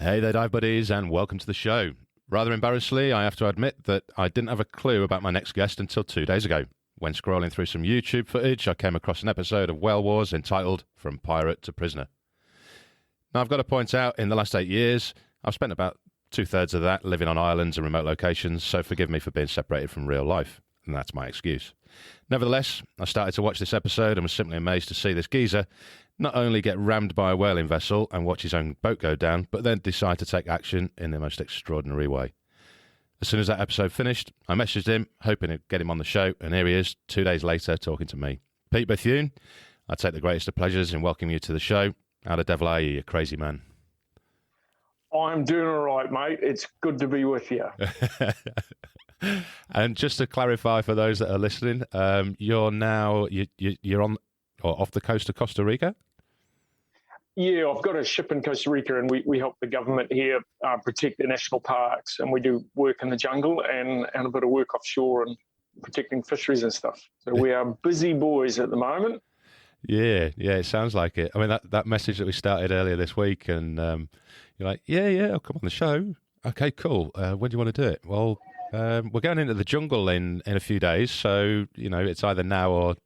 Hey there, dive buddies, and welcome to the show. Rather embarrassingly, I have to admit that I didn't have a clue about my next guest until 2 days ago. When scrolling through some YouTube footage, I came across an episode of Whale Wars entitled From Pirate to Prisoner. Now, I've got to point out, in the last 8 years, I've spent about two-thirds of that living on islands and remote locations, so forgive me for being separated from real life, and that's my excuse. Nevertheless, I started to watch this episode and was simply amazed to see this geezer not only get rammed by a whaling vessel and watch his own boat go down, but then decide to take action in the most extraordinary way. As soon as that episode finished, I messaged him, hoping to get him on the show, and here he is, 2 days later, talking to me. Pete Bethune, I take the greatest of pleasures in welcoming you to the show. How the devil are you, you crazy man? I'm doing all right, mate. It's good to be with you. And just to clarify for those that are listening, you're on or off the coast of Costa Rica? Yeah, I've got a ship in Costa Rica, and we help the government here protect the national parks, and we do work in the jungle and a bit of work offshore and protecting fisheries and stuff. So we are busy boys at the moment. Yeah, it sounds like it. I mean, that message that we started earlier this week, and you're like, yeah, I'll come on the show. Okay, cool. When do you want to do it? Well, we're going into the jungle in a few days, so, it's either now or,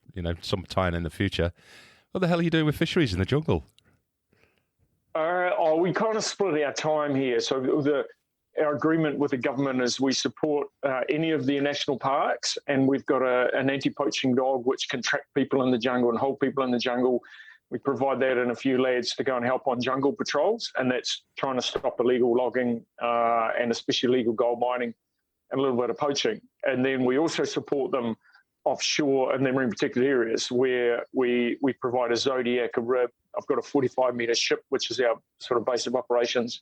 sometime in the future. What the hell are you doing with fisheries in the jungle? We kind of split our time here. So our agreement with the government is we support any of the national parks, and we've got an anti-poaching dog which can track people in the jungle and hold people in the jungle. We provide that and a few lads to go and help on jungle patrols, and that's trying to stop illegal logging and especially illegal gold mining and a little bit of poaching. And then we also support them offshore in their marine protected areas where we provide a Zodiac, a rib. I've got a 45-metre ship, which is our sort of base of operations,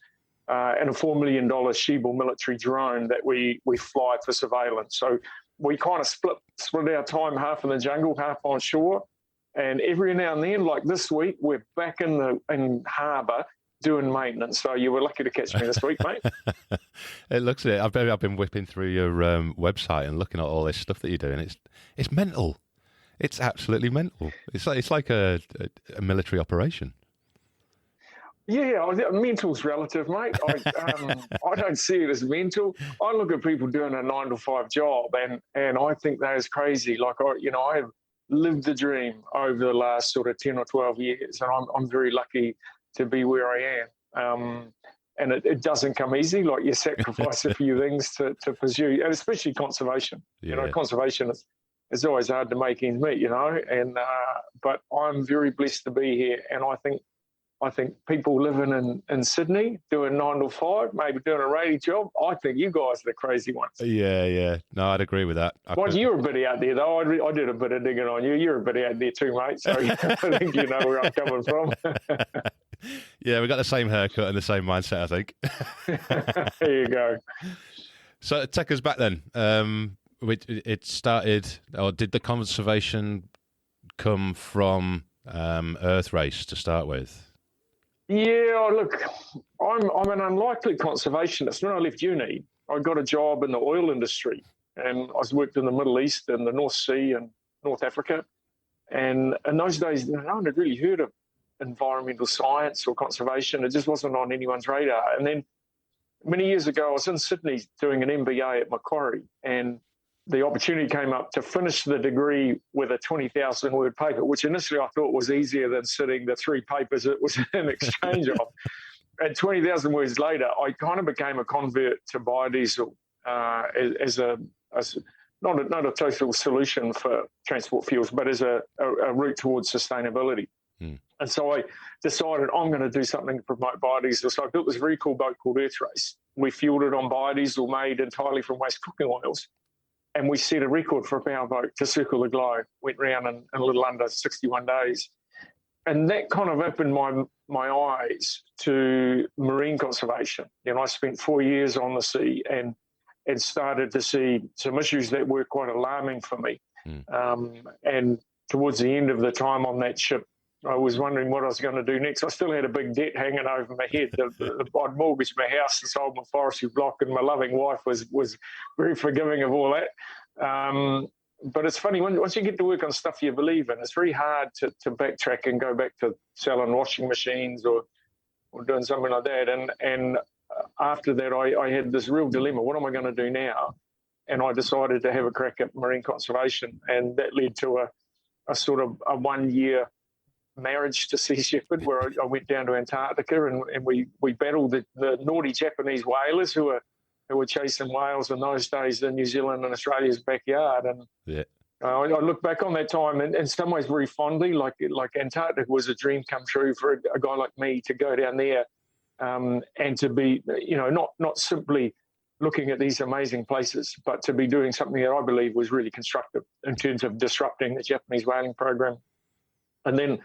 and a $4 million Sheeble military drone that we fly for surveillance. So we kind of split our time, half in the jungle, half on shore. And every now and then, like this week, we're back in harbour doing maintenance. So you were lucky to catch me this week, mate. It looks at it. I've been whipping through your website and looking at all this stuff that you're doing. It's mental. It's absolutely mental. It's like a military operation. Yeah, mental's relative, mate. I don't see it as mental. I look at people doing a 9-to-5 job, and I think that is crazy. Like I have lived the dream over the last sort of 10 or 12 years, and I'm very lucky to be where I am. And it doesn't come easy. Like you sacrifice a few things to pursue, and especially conservation. Yeah. Conservation is always hard to make ends meet, and but I'm very blessed to be here, and I think people living in Sydney doing 9 to 5, maybe doing a rainy job, I think you guys are the crazy ones. Yeah. No, I'd agree with that. Well, you're a bit out there, though. I did a bit of digging on you. You're a bit out there too, mate. So I think you know where I'm coming from. Yeah, we got the same haircut and the same mindset, I think. There you go. So take us back then. It started, or did the conservation come from Earthrace to start with? Yeah, look, I'm an unlikely conservationist. When I left uni, I got a job in the oil industry, and I worked in the Middle East and the North Sea and North Africa. And in those days, no one had really heard of environmental science or conservation. It just wasn't on anyone's radar. And then many years ago, I was in Sydney doing an MBA at Macquarie, and the opportunity came up to finish the degree with a 20,000-word paper, which initially I thought was easier than sitting the 3 papers it was an exchange of. And 20,000 words later, I kind of became a convert to biodiesel as not a total solution for transport fuels, but as a route towards sustainability. And so I decided I'm going to do something to promote biodiesel. So I built this very cool boat called Earthrace. We fueled it on biodiesel made entirely from waste cooking oils. And we set a record for a powerboat to circle the globe. Went round in a little under 61 days. And that kind of opened my eyes to marine conservation. I spent 4 years on the sea and started to see some issues that were quite alarming for me. And towards the end of the time on that ship, I was wondering what I was going to do next. I still had a big debt hanging over my head. I'd mortgaged my house and sold my forestry block, and my loving wife was very forgiving of all that. But it's funny, once you get to work on stuff you believe in, it's very hard to backtrack and go back to selling washing machines or or doing something like that. And after that, I had this real dilemma. What am I going to do now? And I decided to have a crack at marine conservation, and that led to a sort of a 1 year marriage to sea shepherd, where I went down to Antarctica and we battled the naughty Japanese whalers who were chasing whales in those days in New Zealand and Australia's backyard. And Yeah. I look back on that time in some ways very fondly, like Antarctica was a dream come true for a guy like me to go down there and to be, not simply looking at these amazing places, but to be doing something that I believe was really constructive in terms of disrupting the Japanese whaling program. And then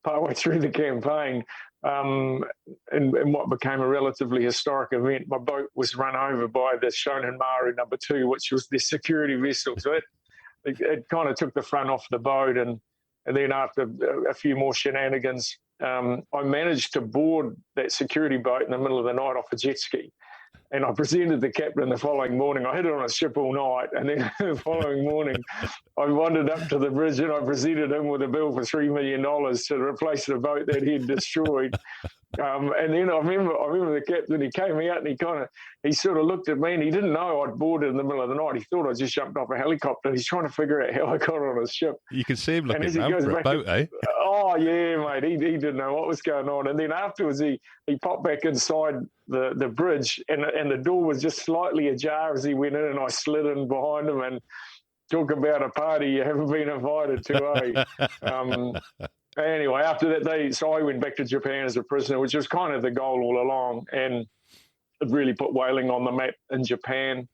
partway through the campaign, in what became a relatively historic event, my boat was run over by the Shonan Maru #2, which was the security vessel. So it kind of took the front off the boat. And then after a few more shenanigans, I managed to board that security boat in the middle of the night off a jet ski. And I presented the captain the following morning. I had it on a ship all night. And then the following morning, I wandered up to the bridge and I presented him with a bill for $3 million to replace the boat that he had destroyed. And then I remember the captain, he came out and he sort of looked at me, and he didn't know I'd boarded in the middle of the night. He thought I just jumped off a helicopter. He's trying to figure out how I got on a ship. You can see him looking around for a boat, eh? Oh, yeah, mate. He didn't know what was going on. And then afterwards, he popped back inside the bridge, and the door was just slightly ajar as he went in, and I slid in behind him. And talk about a party you haven't been invited to, eh? Anyway, after that, so I went back to Japan as a prisoner, which was kind of the goal all along, and it really put whaling on the map in Japan.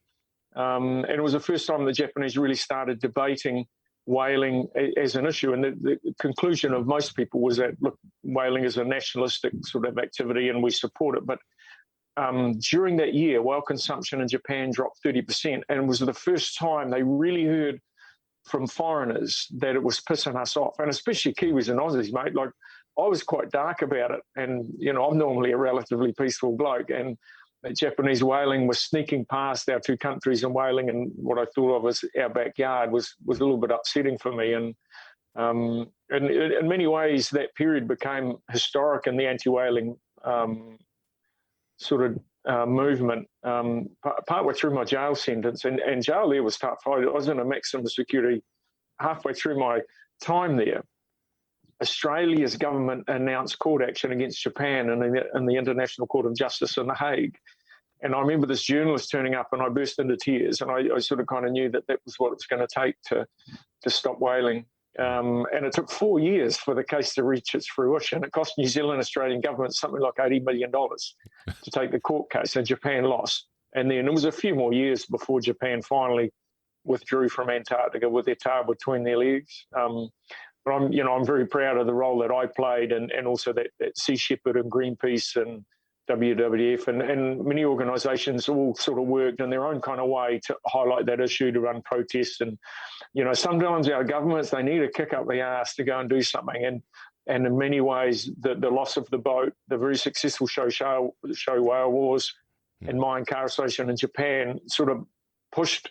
And it was the first time the Japanese really started debating whaling as an issue. And the conclusion of most people was that, look, whaling is a nationalistic sort of activity and we support it. But during that year, whale consumption in Japan dropped 30%, and it was the first time they really heard from foreigners that it was pissing us off, and especially Kiwis and Aussies, mate. Like, I was quite dark about it, and I'm normally a relatively peaceful bloke, and that Japanese whaling was sneaking past our two countries, and whaling in what I thought of as our backyard was a little bit upsetting for me. And in many ways, that period became historic in the anti-whaling sort of movement, partway through my jail sentence, and jail there was tough. I was in a maximum security halfway through my time there. Australia's government announced court action against Japan in the International Court of Justice in The Hague. And I remember this journalist turning up, and I burst into tears, and I sort of kind of knew that was what it was going to take to stop whaling. And it took 4 years for the case to reach its fruition. It cost New Zealand Australian government something like $80 million to take the court case, and Japan lost. And then it was a few more years before Japan finally withdrew from Antarctica with their tail between their legs. But I'm very proud of the role that I played, and also that Sea Shepherd and Greenpeace and WWF and many organisations all sort of worked in their own kind of way to highlight that issue, to run protests. And sometimes our governments, they need a kick up the arse to go and do something. And in many ways, the loss of the boat, the very successful show whale wars, and Mayan Car Association in Japan sort of pushed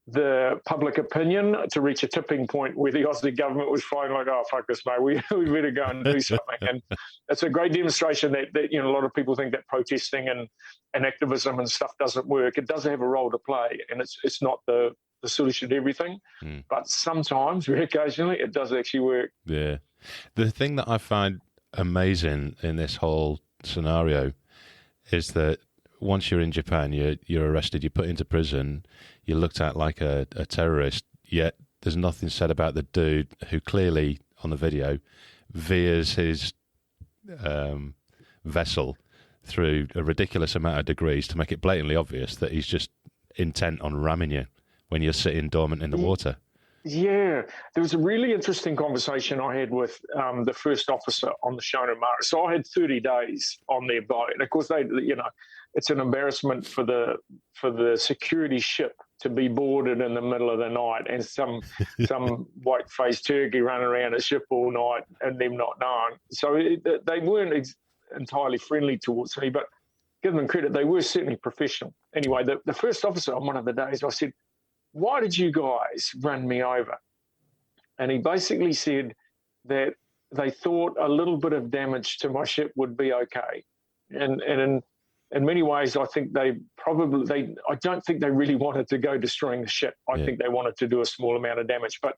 the public opinion to reach a tipping point where the Aussie government was finally like, oh, fuck this, mate, we better go and do something. And it's a great demonstration that a lot of people think that protesting and activism and stuff doesn't work. It does have a role to play, and it's not the solution to everything. But sometimes, very occasionally, it does actually work. Yeah. The thing that I find amazing in this whole scenario is that once you're in Japan, you're arrested, you're put into prison, you're looked at like a terrorist, yet there's nothing said about the dude who clearly, on the video, veers his vessel through a ridiculous amount of degrees to make it blatantly obvious that he's just intent on ramming you when you're sitting dormant in the water. Yeah, there was a really interesting conversation I had with the first officer on the Shonan Maru. So I had 30 days on their boat, and of course it's an embarrassment for the security ship to be boarded in the middle of the night, and some white-faced turkey running around a ship all night and them not knowing. So they weren't entirely friendly towards me, but give them credit, they were certainly professional. Anyway, the first officer on one of the days, I said, why did you guys run me over? And he basically said that they thought a little bit of damage to my ship would be okay. And in many ways, I think I don't think they really wanted to go destroying the ship. I think they wanted to do a small amount of damage. But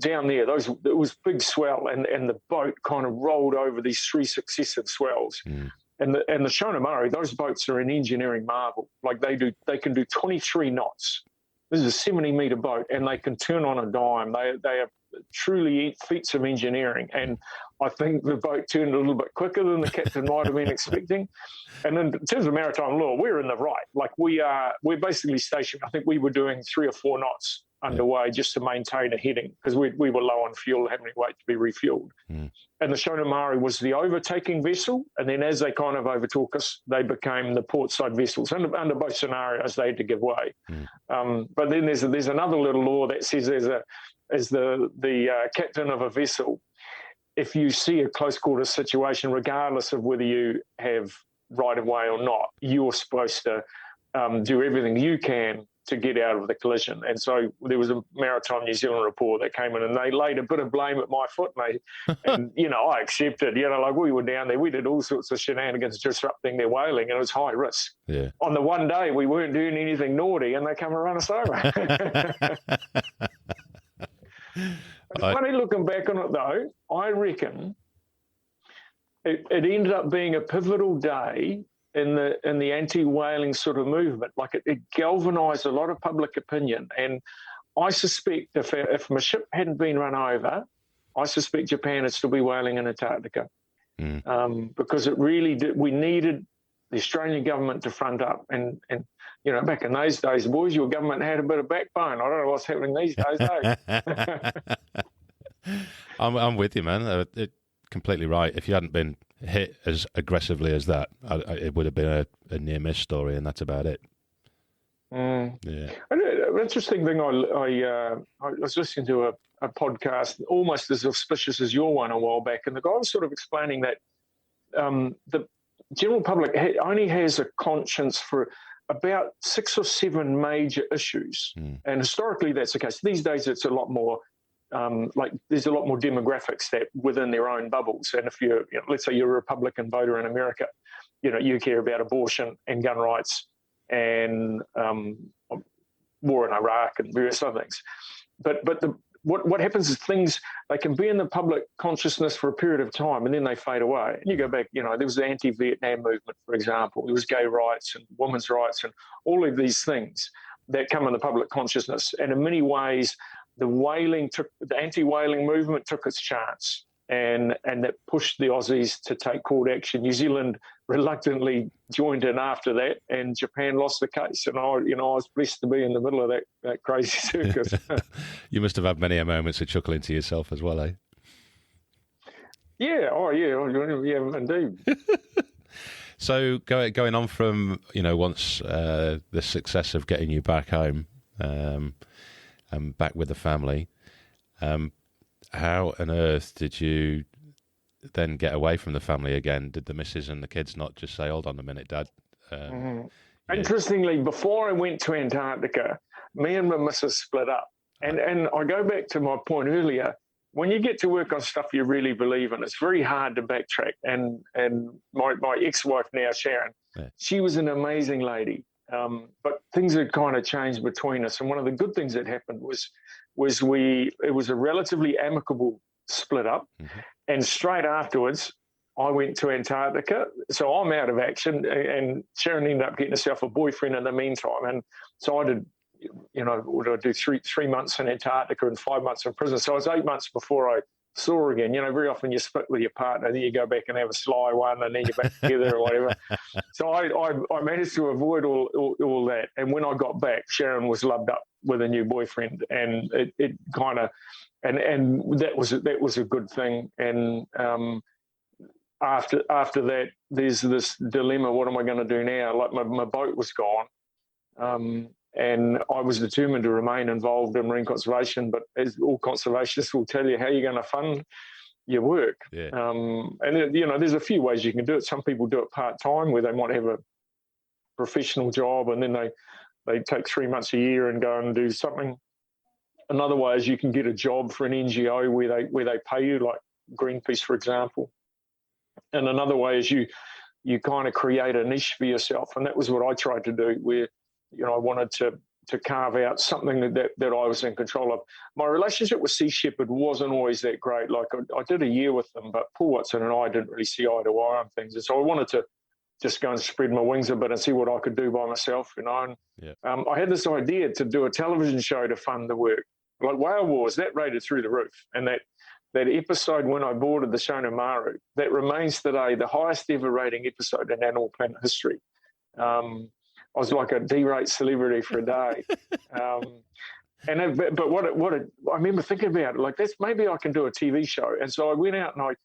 down there, it was big swell, and the boat kind of rolled over these 3 successive swells. And the Shona Mare, those boats are an engineering marvel. Like they can do 23 knots. This is a 70-meter boat, and they can turn on a dime. They are truly feats of engineering. And I think the boat turned a little bit quicker than the captain might have been expecting. And in terms of maritime law, we're in the right. Like we're basically stationed. I think we were doing 3 or 4 knots underway just to maintain a heading, because we were low on fuel, having to wait to be refueled. And the Shona Mare was the overtaking vessel, and then as they kind of overtook us, they became the portside vessels. Under both scenarios, they had to give way. But then there's another little law that says as the captain of a vessel, if you see a close quarters situation, regardless of whether you have right of way or not, you're supposed to do everything you can to get out of the collision. And so there was a Maritime New Zealand report that came in, and they laid a bit of blame at my foot, mate. And, I accepted, like we were down there, we did all sorts of shenanigans disrupting their whaling, and it was high risk. Yeah. On the one day we weren't doing anything naughty, and they come and run us over. It's funny looking back on it, though. I reckon it ended up being a pivotal day in the anti-whaling sort of movement. Like it galvanised a lot of public opinion. And I suspect if my ship hadn't been run over, I suspect Japan would still be whaling in Antarctica. Because it really did. We needed the Australian government to front up. And back in those days, boys, your government had a bit of backbone. I don't know what's happening these days, though. I'm with you, man. Completely right. If you hadn't been hit as aggressively as that, it would have been a near miss story, and that's about it. Yeah. An interesting thing. I was listening to a podcast almost as auspicious as your one a while back, and the guy was sort of explaining that the general public only has a conscience for about 6 or 7 major issues, and historically that's the case. These days it's a lot more. There's a lot more demographics that within their own bubbles. And if you're, let's say you're a Republican voter in America, you care about abortion and gun rights and war in Iraq and various other things. But what happens is they can be in the public consciousness for a period of time, and then they fade away. And you go back, there was the anti-Vietnam movement, for example. There was gay rights and women's rights and all of these things that come in the public consciousness. And in many ways, the anti-whaling movement took its chance, and that pushed the Aussies to take court action. New Zealand reluctantly joined in after that, and Japan lost the case. And I was blessed to be in the middle of that crazy circus. You must have had many moments of chuckling to yourself as well, eh? Yeah. Oh, yeah, indeed. So going on from once the success of getting you back home. And back with the family, how on earth did you then get away from the family again? Did the missus and the kids not just say, "Hold on a minute, Dad"? Interestingly, before I went to Antarctica, me and my missus split up. And I go back to my point earlier. When you get to work on stuff you really believe in, it's very hard to backtrack. And my ex-wife now, Sharon, she was an amazing lady. But things had kind of changed between us. And one of the good things that happened was it was a relatively amicable split up. And straight afterwards, I went to Antarctica. So I'm out of action, and Sharon ended up getting herself a boyfriend in the meantime. And so I did, what did I do? Three months in Antarctica and 5 months in prison. So it was 8 months before I saw her again. Very often you split with your partner, then you go back and have a sly one, and then you're back together or whatever. So I managed to avoid all that. And when I got back, Sharon was loved up with a new boyfriend, and it kind of, and that was a good thing. And after that, there's this dilemma: what am I going to do now? Like my boat was gone. And I was determined to remain involved in marine conservation, but as all conservationists will tell you, how you're going to fund your work. Yeah. And there's a few ways you can do it. Some people do it part-time, where they might have a professional job, and then they take 3 months a year and go and do something. Another way is you can get a job for an NGO where they pay you, like Greenpeace, for example. And another way is you you kind of create a niche for yourself. And that was what I tried to do, where, I wanted to carve out something that I was in control of. My relationship with Sea Shepherd wasn't always that great. Like I did a year with them, but Paul Watson and I didn't really see eye to eye on things. And so I wanted to just go and spread my wings a bit and see what I could do by myself, And I had this idea to do a television show to fund the work. Like Whale Wars, that rated through the roof. And that episode when I boarded the Shona Maru, that remains today the highest ever rating episode in Animal Planet history. I was like a D-rate celebrity for a day. But I remember thinking about it, like, maybe I can do a TV show. And so I went out and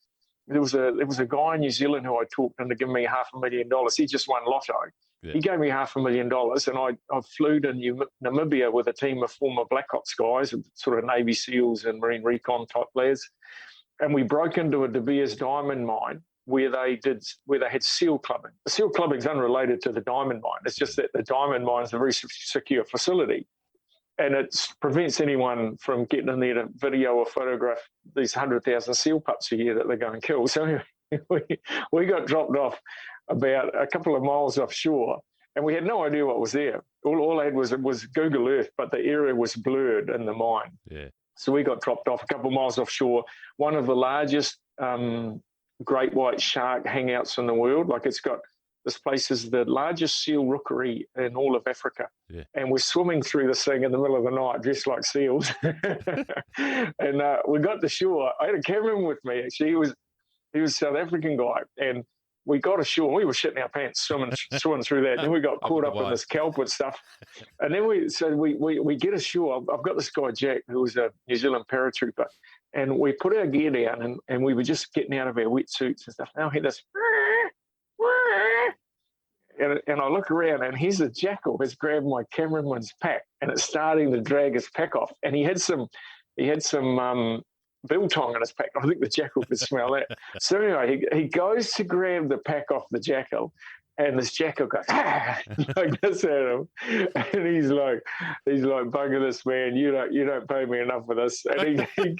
there was a guy in New Zealand who I talked into giving me $500,000. He just won lotto. Yeah. He gave me $500,000, and I flew to Namibia with a team of former Black Ops guys, sort of Navy SEALs and Marine Recon type lads. And we broke into a De Beers diamond mine where they had seal clubbing. The seal clubbing is unrelated to the diamond mine. It's just that the diamond mine is a very secure facility, and it prevents anyone from getting in there to video or photograph these 100,000 seal pups a year that they go and kill. So anyway, we got dropped off about a couple of miles offshore, and we had no idea what was there. All I had was Google Earth, but the area was blurred in the mine. Yeah. So we got dropped off a couple of miles offshore. One of the largest great white shark hangouts in the world. Like, this place is the largest seal rookery in all of Africa. Yeah. And we're swimming through this thing in the middle of the night, dressed like seals. And we got to shore. I had a cameraman with me, actually. He was a South African guy. And we got ashore. We were shitting our pants swimming through that. Then we got caught up in this kelp and stuff. And then we get ashore. I've got this guy, Jack, who was a New Zealand paratrooper. And we put our gear down, and we were just getting out of our wetsuits and stuff. Now I hear this, and I look around, and here's a jackal has grabbed my cameraman's pack, and it's starting to drag his pack off. And he had some biltong in his pack. I think the jackal could smell that. So anyway, he goes to grab the pack off the jackal, and this jackal goes like this at him, and he's like, bugger this, man. You don't pay me enough for this. And he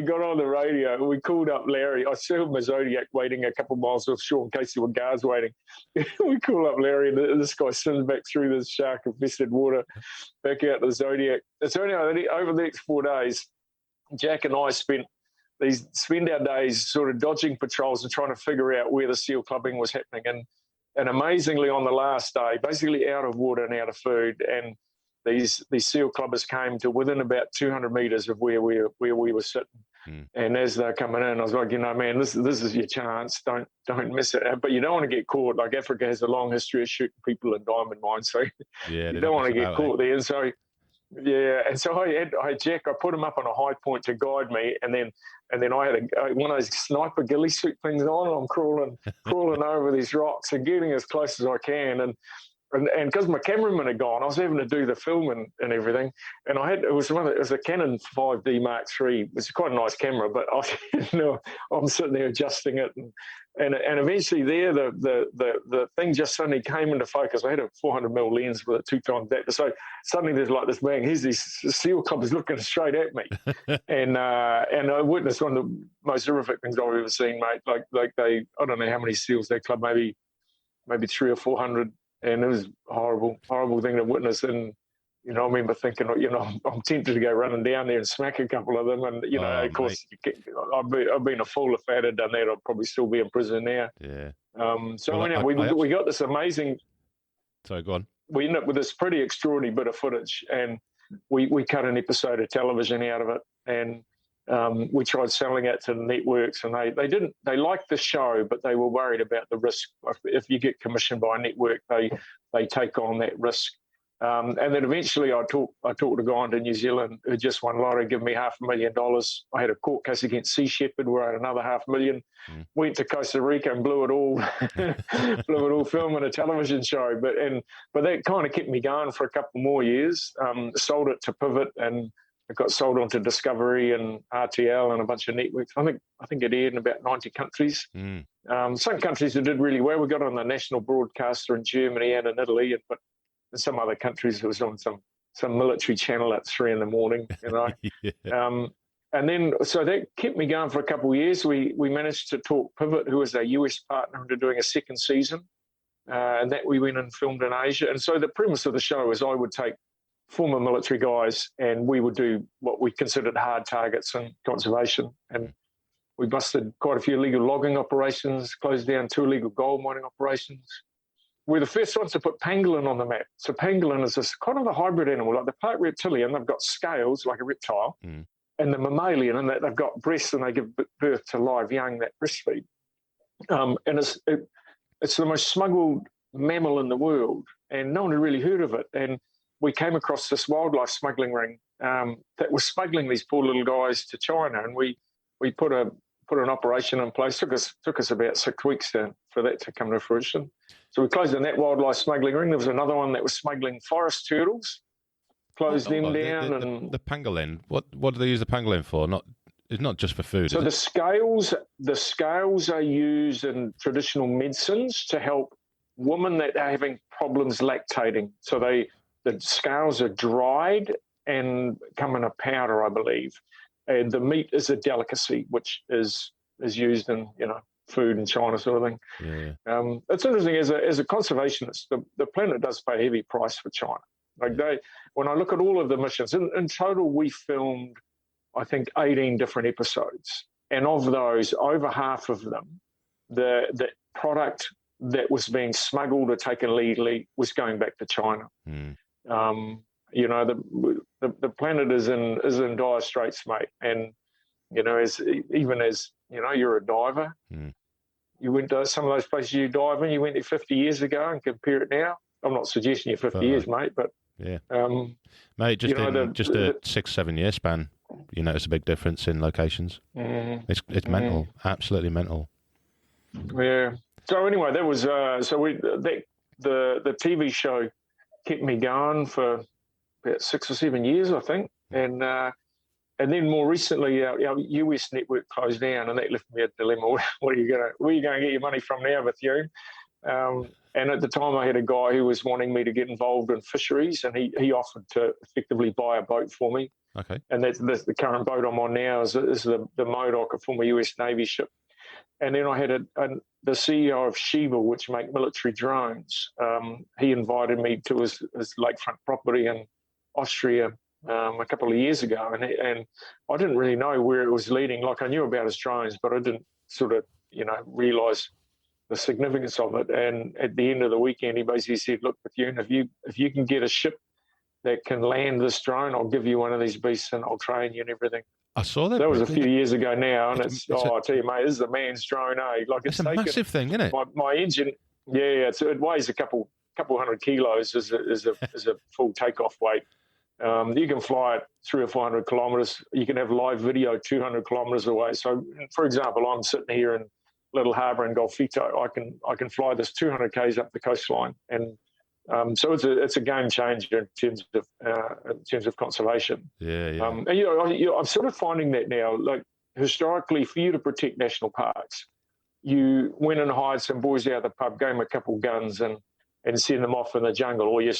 got on the radio, and we called up Larry. I saw my Zodiac waiting a couple of miles offshore in case there were guards waiting. We call up Larry, and this guy swims back through this shark-infested water, back out to the Zodiac. So anyway, over the next 4 days, Jack and I spend our days sort of dodging patrols and trying to figure out where the seal clubbing was happening. And amazingly, on the last day, basically out of water and out of food, and these seal clubbers came to within about 200 metres of where we were sitting. Mm. And as they're coming in, I was like, man, this is your chance. Don't miss it. But you don't want to get caught. Like, Africa has a long history of shooting people in diamond mines, so you don't want to get caught there. And so and so I had Jack. I put him up on a high point to guide me, and then I had one of those sniper ghillie suit things on, and I'm crawling over these rocks and getting as close as I can. And because my cameraman had gone, I was having to do the film and everything. And it was a Canon 5D Mark III. It's quite a nice camera, but I'm sitting there adjusting it, and eventually there the thing just suddenly came into focus. I had a 400mm lens with it 2 times that. So suddenly there's like this bang. Here's these seal clubbers looking straight at me, and I witnessed one of the most horrific things I've ever seen, mate. Like I don't know how many seals they club, maybe 300 or 400. And it was a horrible thing to witness. And, I remember thinking, I'm tempted to go running down there and smack a couple of them. And, of course, I've been a fool if I had done that. I'd probably still be in prison now. Yeah. We got this amazing... Sorry, go on. We ended up with this pretty extraordinary bit of footage, and we cut an episode of television out of it. And we tried selling it to the networks, and they liked the show, but they were worried about the risk. If you get commissioned by a network, they take on that risk. And then eventually I talked to a guy in New Zealand who just won lottery, gave me $500,000. I had a court case against Sea Shepherd where I had another $500,000. Went to Costa Rica and blew it all filming a television show. But that kind of kept me going for a couple more years. Sold it to Pivot, and it got sold on to Discovery and RTL and a bunch of networks. I think it aired in about 90 countries. Some countries that did really well. We got on the national broadcaster in Germany and in Italy, but in some other countries it was on some military channel at 3 a.m. Yeah. And then, so that kept me going for a couple of years. We managed to talk Pivot, who was our US partner, into doing a second season. And that we went and filmed in Asia. And so the premise of the show is I would take former military guys and we would do what we considered hard targets in conservation. And we busted quite a few illegal logging operations, closed down 2 illegal gold mining operations. We're the first ones to put pangolin on the map. So pangolin is this kind of a hybrid animal, like the part reptilian. They've got scales like a reptile, and the mammalian, and that they've got breasts and they give birth to live young that breastfeed. And it's the most smuggled mammal in the world, and no one had really heard of it. And we came across this wildlife smuggling ring that was smuggling these poor little guys to China, and we put an operation in place. Took us about 6 weeks for that to come to fruition. So we closed down that wildlife smuggling ring. There was another one that was smuggling forest turtles. Closed them down. The pangolin. What do they use the pangolin for? It's not just for food. So the scales are used in traditional medicines to help women that are having problems lactating. So the scales are dried and come in a powder, I believe. And the meat is a delicacy, which is used in food in China, sort of thing. Yeah. It's interesting as a conservationist, the planet does pay a heavy price for China. Like when I look at all of the missions, in total we filmed, I think, 18 different episodes, and of those, over half of them, the product that was being smuggled or taken legally was going back to China. The planet is in dire straits, mate. And as you're a diver, you went to some of those places you dive in. You went there 50 years ago, and compare it now. I'm not suggesting you're 50 years, mate, but yeah, mate, just a 6-7 year span, you notice a big difference in locations. It's mental, absolutely mental. Yeah. So anyway, that was the TV show kept me going for about 6 or 7 years, I think, and then more recently our US network closed down, and that left me a dilemma. Where are you going to get your money from now, Bethune? And at the time, I had a guy who was wanting me to get involved in fisheries, and he offered to effectively buy a boat for me. Okay. And that's the current boat I'm on now is the Modoc, a former US Navy ship. And then I had the CEO of Shiva, which make military drones. He invited me to his lakefront property in Austria a couple of years ago, and I didn't really know where it was leading. Like, I knew about his drones, but I didn't sort of realise the significance of it. And at the end of the weekend, he basically said, "Look, Bethune, if you can get a ship that can land this drone, I'll give you one of these beasts and I'll train you and everything." I saw that. That was a few years ago now, and I tell you, mate, this is a man's drone, eh? Like, it's a massive thing, isn't it? My engine, it weighs a couple hundred kilos as a full takeoff weight. You can fly it 300 or 400 kilometres. You can have live video 200 kilometres away. So, for example, I'm sitting here in Little Harbour in Golfito. I can fly this 200 k's up the coastline, and so it's a game changer in terms of conservation. Yeah. And I'm sort of finding that now. Like, historically, for you to protect national parks, you went and hired some boys out of the pub, gave them a couple guns, and send them off in the jungle, or you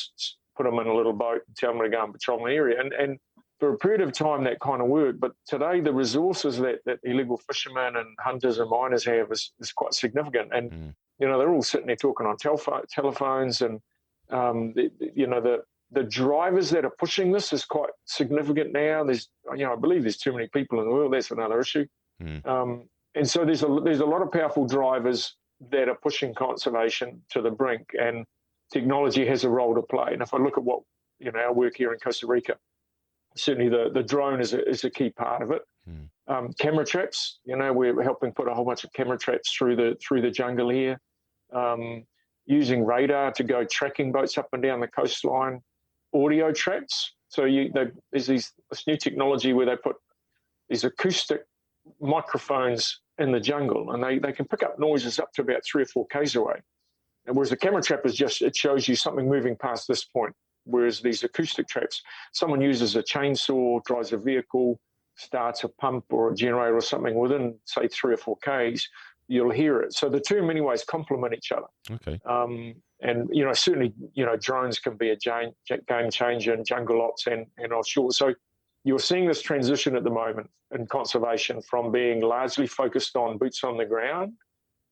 put them in a little boat and tell them to go and patrol an area. And for a period of time, that kind of worked. But today, the resources that illegal fishermen and hunters and miners have is quite significant. And they're all sitting there talking on telephones, and the drivers that are pushing this is quite significant now. There's, I believe there's too many people in the world. That's another issue. And so there's a lot of powerful drivers that are pushing conservation to the brink, and technology has a role to play. And if I look at what our work here in Costa Rica, certainly the drone is a key part of it. Camera traps, we're helping put a whole bunch of camera traps through the jungle here. Using radar to go tracking boats up and down the coastline. Audio traps. So there's this new technology where they put these acoustic microphones in the jungle, and they can pick up noises up to about 3 or 4 k's away. And whereas a camera trap it shows you something moving past this point. Whereas these acoustic traps, someone uses a chainsaw, drives a vehicle, starts a pump or a generator or something within, say, 3 or 4 k's, you'll hear it. So the two, in many ways, complement each other. Okay. And certainly, drones can be a game changer in jungle ops and offshore. So you're seeing this transition at the moment in conservation from being largely focused on boots on the ground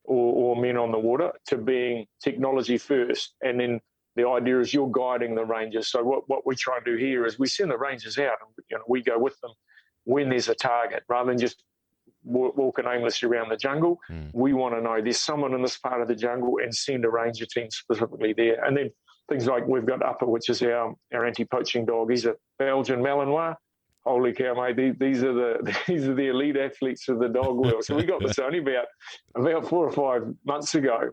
or men on the water to being technology first. And then the idea is you're guiding the rangers. So what we try and do here is we send the rangers out and we go with them when there's a target rather than just walking aimlessly around the jungle. We want to know there's someone in this part of the jungle and send a ranger team specifically there. And then things like we've got Upper, which is our anti-poaching dog. He's a Belgian Malinois. Holy cow, mate! These are the elite athletes of the dog world. So we got this only about 4 or 5 months ago.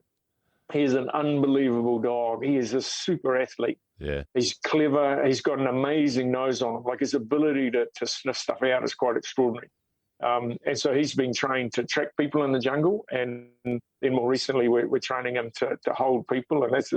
He's an unbelievable dog. He is a super athlete. Yeah, he's clever. He's got an amazing nose on him. Like his ability to sniff stuff out is quite extraordinary. And so he's been trained to track people in the jungle, and then more recently we're training him to hold people, and that's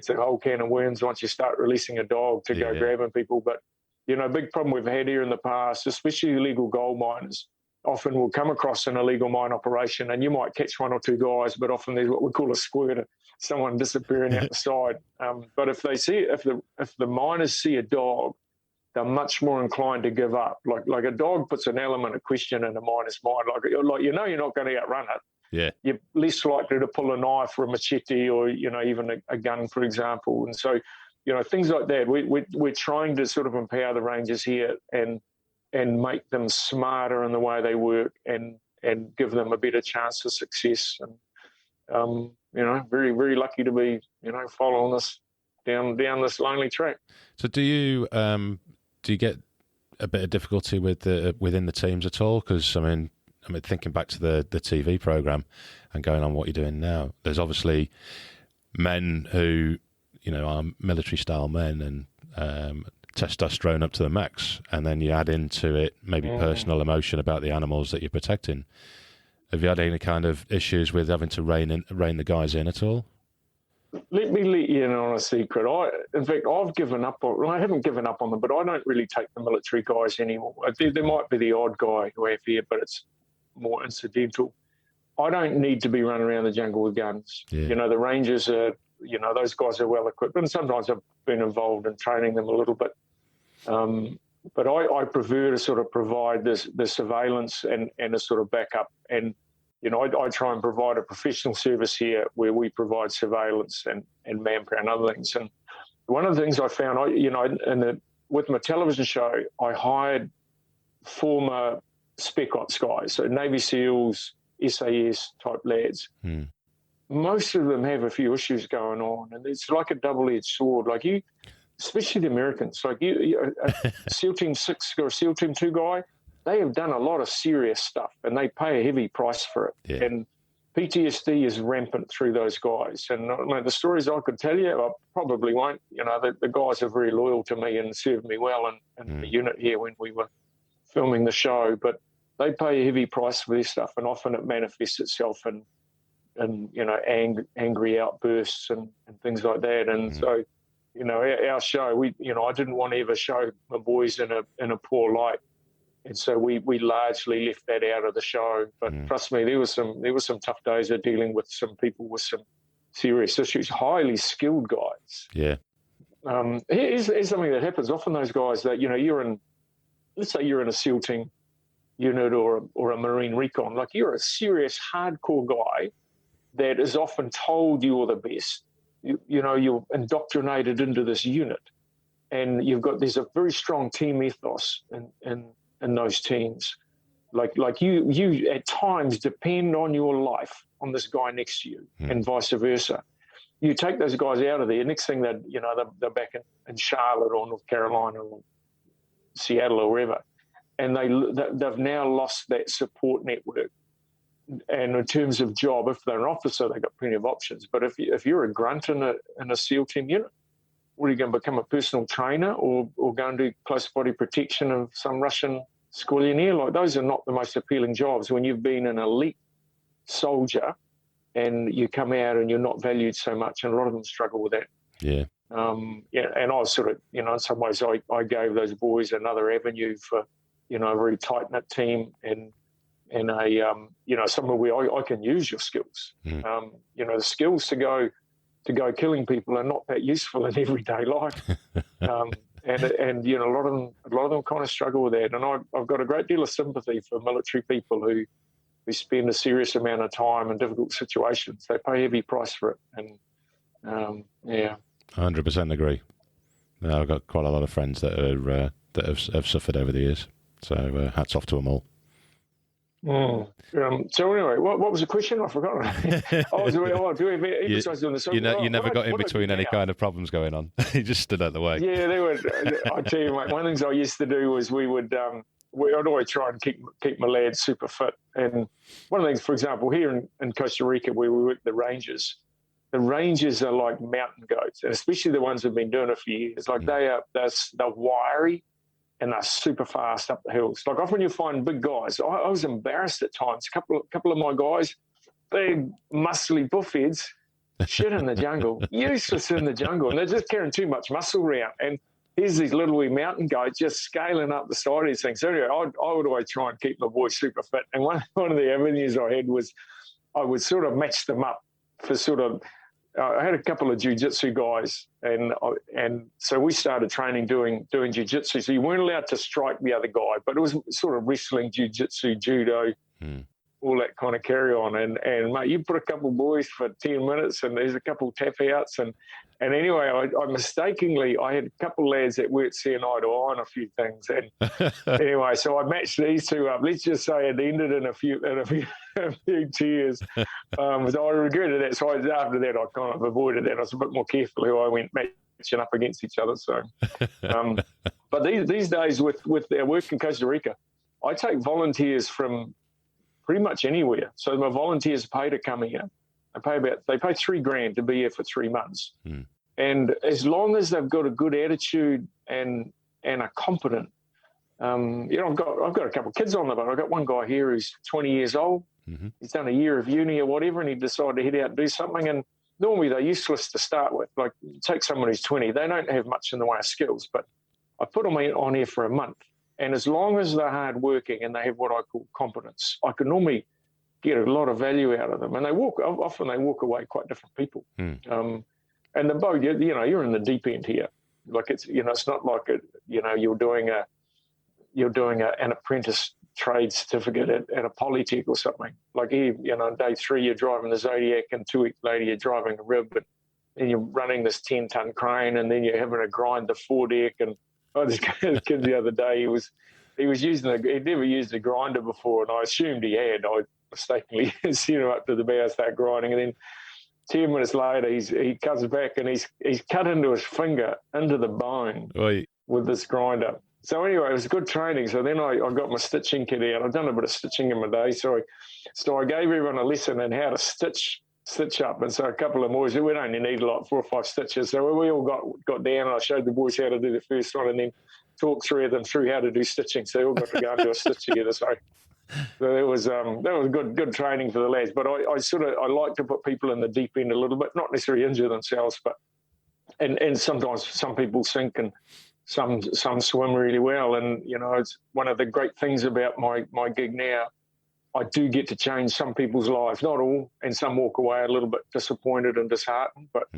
a whole can of worms once you start releasing a dog to go grabbing people. But a big problem we've had here in the past, especially illegal gold miners, often will come across an illegal mine operation and you might catch 1 or 2 guys, but often there's what we call a squirter, someone disappearing out the side. But if the miners see a dog, they're much more inclined to give up. Like a dog puts an element of question in a miner's mind. Like you're not going to outrun it. Yeah, you're less likely to pull a knife or a machete or even a gun, for example. And so things like that. We're trying to sort of empower the rangers here and make them smarter in the way they work and give them a better chance of success. And very, very lucky to be following this down this lonely track. So do you get a bit of difficulty within the teams at all? Because I mean, thinking back to the TV program and going on what you're doing now, there's obviously men who are military style men and testosterone up to the max, and then you add into it maybe personal emotion about the animals that you're protecting. Have you had any kind of issues with having to rein the guys in at all? Let me let you in on a secret. In fact, I've given up on. I haven't given up on them, but I don't really take the military guys anymore. There might be the odd guy who I have here, but it's more incidental. I don't need to be running around the jungle with guns. Yeah. The rangers are. Those guys are well equipped, and sometimes I've been involved in training them a little bit. But I prefer to sort of provide the surveillance and a sort of backup. And, I try and provide a professional service here where we provide surveillance and manpower and other things. And one of the things I found, with my television show, I hired former Spec Ops guys, so Navy SEALs, SAS type lads. Most of them have a few issues going on, and it's like a double-edged sword. Like especially the Americans, like a SEAL Team 6 or a SEAL Team 2 guy, they have done a lot of serious stuff, and they pay a heavy price for it. Yeah. And PTSD is rampant through those guys. And the stories I could tell you, I probably won't. The guys are very loyal to me and served me well in the unit here when we were filming the show. But they pay a heavy price for this stuff, and often it manifests itself in angry outbursts and things like that. And so, our show, I didn't want to ever show my boys in a poor light, and so we largely left that out of the show. But trust me, there was some tough days of dealing with some people with some serious issues, highly skilled guys. Yeah. Here's something that happens. Often those guys that let's say you're in a SEAL team unit or a Marine recon, like you're a serious hardcore guy that is often told you're the best. You're indoctrinated into this unit, and there's a very strong team ethos in those teams. Like you at times depend on your life on this guy next to you, and vice versa. You take those guys out of there, next thing that they're back in Charlotte or North Carolina or Seattle or wherever, and they've now lost that support network. And in terms of job, if they're an officer, they've got plenty of options. But if you're a grunt in a SEAL team unit, what are you going to become, a personal trainer or go and do close body protection of some Russian squillionaire? Like, those are not the most appealing jobs when you've been an elite soldier and you come out and you're not valued so much. And a lot of them struggle with that. Yeah. And I was sort of, in some ways I gave those boys another avenue for, a very tight-knit team and somewhere where I can use your skills. The skills to go killing people are not that useful in everyday life. and you know, a lot of them kind of struggle with that. And I've got a great deal of sympathy for military people who spend a serious amount of time in difficult situations. They pay a heavy price for it, and yeah, 100% agree. I've got quite a lot of friends that are that have suffered over the years. So hats off to them all. So anyway, what was the question? I forgot. Do we have episodes on the song? You never got in between any kind of problems going on. You just stood out the way. Yeah, they were. I tell you, mate, one of the things I used to do was I'd always try and keep my lads super fit. And one of the things, for example, here in Costa Rica, where we work the rangers are like mountain goats, and especially the ones who've been doing it for years. Like they're wiry, and they're super fast up the hills. Like often you find big guys. I was embarrassed at times. A couple of my guys, big, muscly buffheads, shit in the jungle, useless in the jungle, and they're just carrying too much muscle around. And here's these little wee mountain goats just scaling up the side of these things. So anyway, I would always try and keep my boys super fit. And one of the avenues I had was I would sort of match them up for sort of. I had a couple of jiu-jitsu guys, and so we started training doing jiu-jitsu. So you weren't allowed to strike the other guy, but it was sort of wrestling, jiu-jitsu, judo, all that kind of carry on. And mate, you put a couple of boys for 10 minutes, and there's a couple of tap outs, and anyway, I mistakenly I had a couple of lads that weren't seeing eye to eye on a few things, and anyway, so I matched these two up. Let's just say it ended in a few tears. I regretted that. So after that, I kind of avoided that. I was a bit more careful who I went matching up against each other. So, but these days with our work in Costa Rica, I take volunteers from pretty much anywhere. So my volunteers pay to come here. They pay $3,000 to be here for 3 months. And as long as they've got a good attitude and are competent, you know, I've got a couple of kids on the boat. I've got one guy here who's 20 years old. He's done a year of uni or whatever, and he decided to head out and do something. And normally they're useless to start with. Like, take someone who's 20, they don't have much in the way of skills, but I put them on here for a month. And as long as they're hardworking and they have what I call competence, I can normally get a lot of value out of them. And often they walk away quite different people. And the boat, you know, you're in the deep end here. Like it's not like you're doing an apprentice trade certificate at a polytech or something. Like here, you know, day 3 you're driving the Zodiac, and 2 weeks later you're driving a rib, and you're running this 10-ton crane, and then you're having to grind the foredeck. And this kid the other day, he was he'd never used a grinder before, and I assumed he had. I mistakenly sent him up to the bow, start grinding, and then 10 minutes later he comes back and he's cut into his finger, into the bone with this grinder. So anyway, it was good training. So then I got my stitching kit out. I've done a bit of stitching in my day. So I gave everyone a lesson on how to stitch up. And so a couple of boys, we only need a lot, 4 or 5 stitches. So we all got down, and I showed the boys how to do the first one, and then talked 3 of them through how to do stitching. So they all got to go and do a stitch together. So that was good training for the lads. But I like to put people in the deep end a little bit, not necessarily injure themselves, but and sometimes some people sink and some swim really well. And you know, it's one of the great things about my gig now. I do get to change some people's lives, not all, and some walk away a little bit disappointed and disheartened. But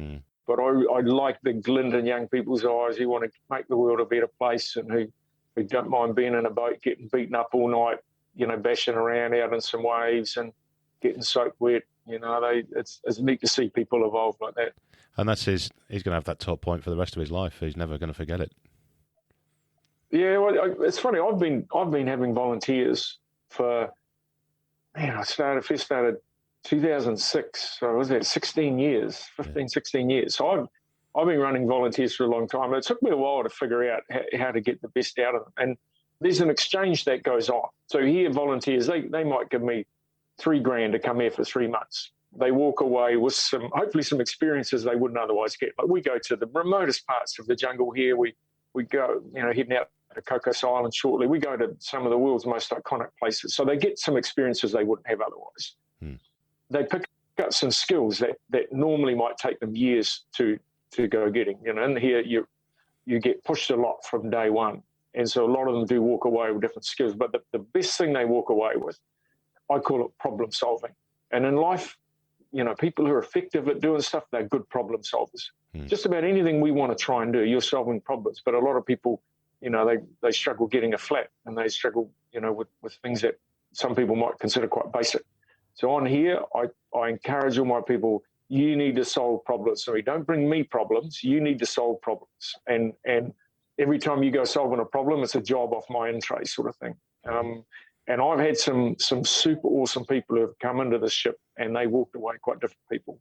I like the glint in young people's eyes who want to make the world a better place, and who don't mind being in a boat, getting beaten up all night, you know, bashing around out in some waves and getting soaked wet. You know, it's neat to see people evolve like that. And that's he's going to have that top point for the rest of his life. He's never going to forget it. Yeah, well, it's funny. I've been having volunteers for, man, I first started 2006. So was that 16 years, 15, 16 years. So I've been running volunteers for a long time. It took me a while to figure out how to get the best out of them. And there's an exchange that goes on. So here, volunteers, they might give me $3,000 to come here for 3 months. They walk away with hopefully some experiences they wouldn't otherwise get. Like we go to the remotest parts of the jungle here. We go, you know, heading out to Cocos Island shortly. We go to some of the world's most iconic places. So they get some experiences they wouldn't have otherwise. They pick up some skills that normally might take them years to go getting. You know, and here you get pushed a lot from day one. And so a lot of them do walk away with different skills. But the best thing they walk away with, I call it problem solving. And in life, people who are effective at doing stuff, they're good problem solvers. Just about anything we want to try and do, you're solving problems. But a lot of people, they struggle getting a flat, and they struggle, with things that some people might consider quite basic. So on here, I encourage all my people, you need to solve problems. So don't bring me problems. You need to solve problems. And every time you go solving a problem, it's a job off my Earthrace sort of thing. And I've had some super awesome people who have come into this ship, and they walked away quite different people.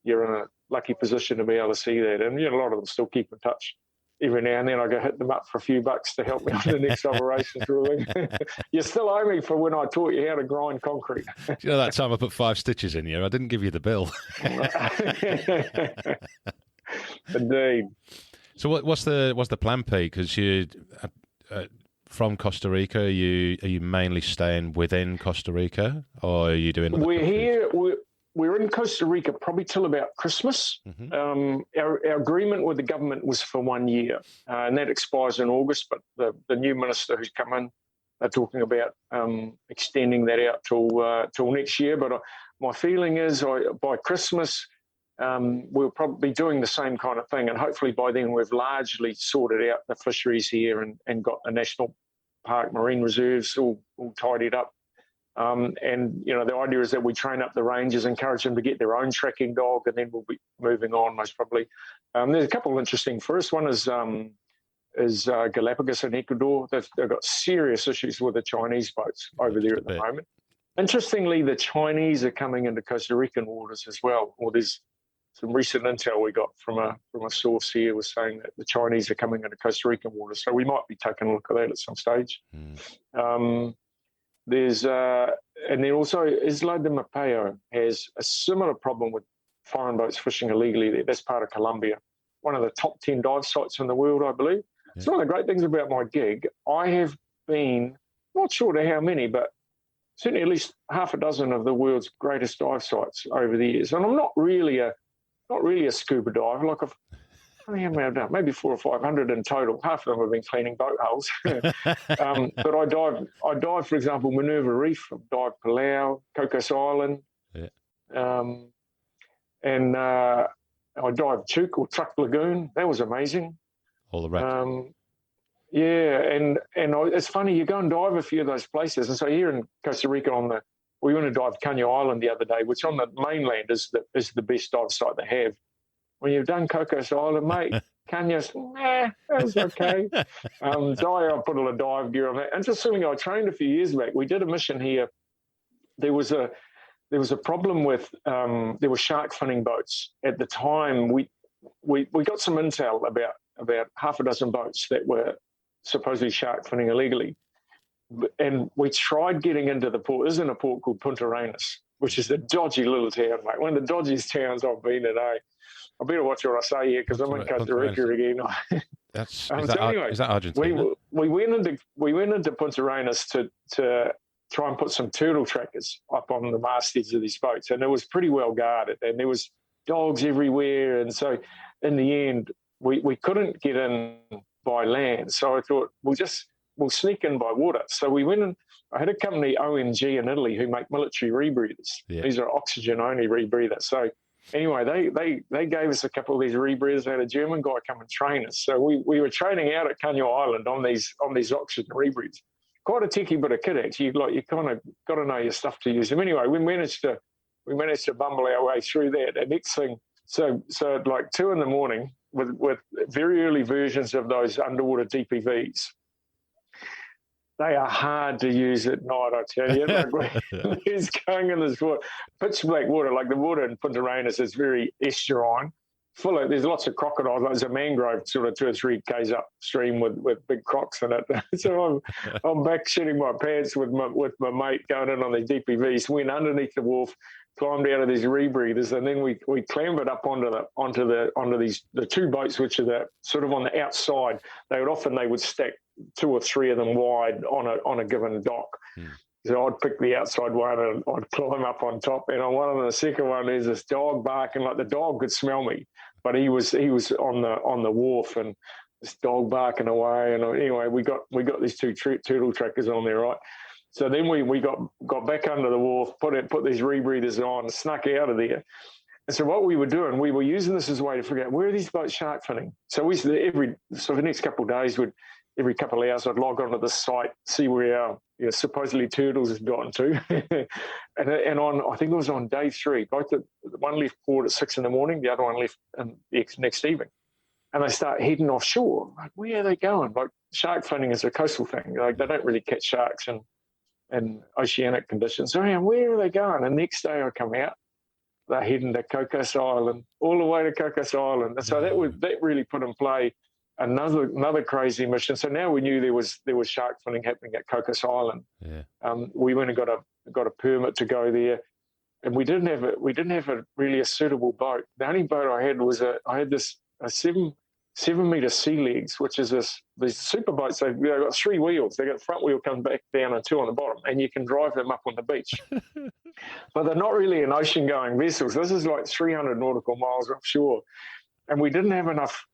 You're in a lucky position to be able to see that. And a lot of them still keep in touch. Every now and then I go hit them up for a few bucks to help me on the next operation through. You still owe me for when I taught you how to grind concrete. That time I put 5 stitches in you, I didn't give you the bill. Indeed. So what's the plan, Pete? Because you from Costa Rica, are you mainly staying within Costa Rica, or are you doing? We're here. We're in Costa Rica probably till about Christmas. Our agreement with the government was for 1 year, and that expires in August. But the new minister who's come in, they're talking about extending that out till next year. But my feeling is by Christmas, we'll probably be doing the same kind of thing, and hopefully by then we've largely sorted out the fisheries here and got the national park marine reserves all tidied up. The idea is that we train up the rangers, encourage them to get their own tracking dog, and then we'll be moving on most probably. There's a couple of interesting. First one is Galapagos in Ecuador. They've got serious issues with the Chinese boats over there at the moment. Interestingly, the Chinese are coming into Costa Rican waters as well. Or there's some recent intel we got from a source here was saying that the Chinese are coming into Costa Rican waters. So we might be taking a look at that at some stage. And then also Isla de Mapeo has a similar problem with foreign boats fishing illegally there. That's part of Colombia. One of the top 10 dive sites in the world, I believe. Yeah. It's one of the great things about my gig. I have been, not sure to how many, but certainly at least half a dozen of the world's greatest dive sites over the years. And I'm not really a scuba diver. Like how many have I done? Maybe 400 or 500 in total. Half of them have been cleaning boat hulls. But I dive, for example, Minerva Reef. I've dived Palau, Cocos Island. Yeah. And I dived Chuk or Truck Lagoon. That was amazing. All the rest. And it's funny, you go and dive a few of those places. And so here in Costa Rica we went to dive Caño Island the other day, which on the mainland is the best dive site they have. When you've done Cocos Island, mate, Caño's, that's okay. I put all the dive gear on that. And just something I trained a few years back. We did a mission here. There was a problem with there were shark finning boats at the time. We got some intel about half a dozen boats that were supposedly shark finning illegally, and we tried getting into the port. This is in a port called Punta Arenas, which is a dodgy little town, mate. One of the dodgiest towns I've been in. I better watch what I say here because I'm in Costa Rica again. Is that Argentina? We went into Punta Arenas to try and put some turtle trackers up on the mastheads of these boats, and it was pretty well guarded, and there was dogs everywhere, and so in the end we couldn't get in by land. So I thought we'll sneak in by water. So we went in. I had a company, OMG, in Italy, who make military rebreathers. Yeah. These are oxygen-only rebreathers. So anyway, they gave us a couple of these rebreathers. They had a German guy come and train us. So we were training out at Caño Island on these oxygen rebreathers. Quite a techie bit of kit, actually. You kind of got to know your stuff to use them. Anyway, we managed to bumble our way through that. And next thing, so at like 2 a.m, with very early versions of those underwater DPVs. They are hard to use at night, I tell you. Like it's going in this water, pitch black water, like the water in Punta Arenas is very estuarine, there's lots of crocodiles. There's a mangrove sort of 2 or 3 k's upstream with big crocs in it. So I'm back shitting my pants with my mate going in on these DPVs, went underneath the wharf, climbed out of these rebreathers, and then we clambered up onto the 2 boats, which are the sort of on the outside. They would stack 2 or 3 of them wide on a given dock. So I'd pick the outside one and I'd climb up on top. And on one of the second one, there's this dog barking, like the dog could smell me, but he was on the wharf, and this dog barking away. And anyway, we got these 2 turtle trackers on there, right? So then we got back under the wharf, put these rebreathers on, snuck out of there. And so what we were doing, we were using this as a way to figure out where are these boats shark finning. So for the next couple of days, every couple of hours, I'd log onto the site, see where our supposedly turtles had gotten to. and I think it was on day 3, one left port at 6 a.m, the other one left next evening. And they start heading offshore. Like, where are they going? Like, shark finning is a coastal thing. Like, they don't really catch sharks in oceanic conditions. So where are they going? And the next day I come out, they're heading to Cocos Island, all the way to Cocos Island. And so that really put in play another crazy mission. So now we knew there was shark finning happening at Cocos Island. Yeah. We went and got a permit to go there, and we didn't have really a suitable boat. The only boat I had was a 7-meter sea legs, which is these super boats. They've got 3 wheels. They got the front wheel comes back down and 2 on the bottom, and you can drive them up on the beach. But they're not really an ocean-going vessels. This is like 300 nautical miles offshore, and we didn't have enough.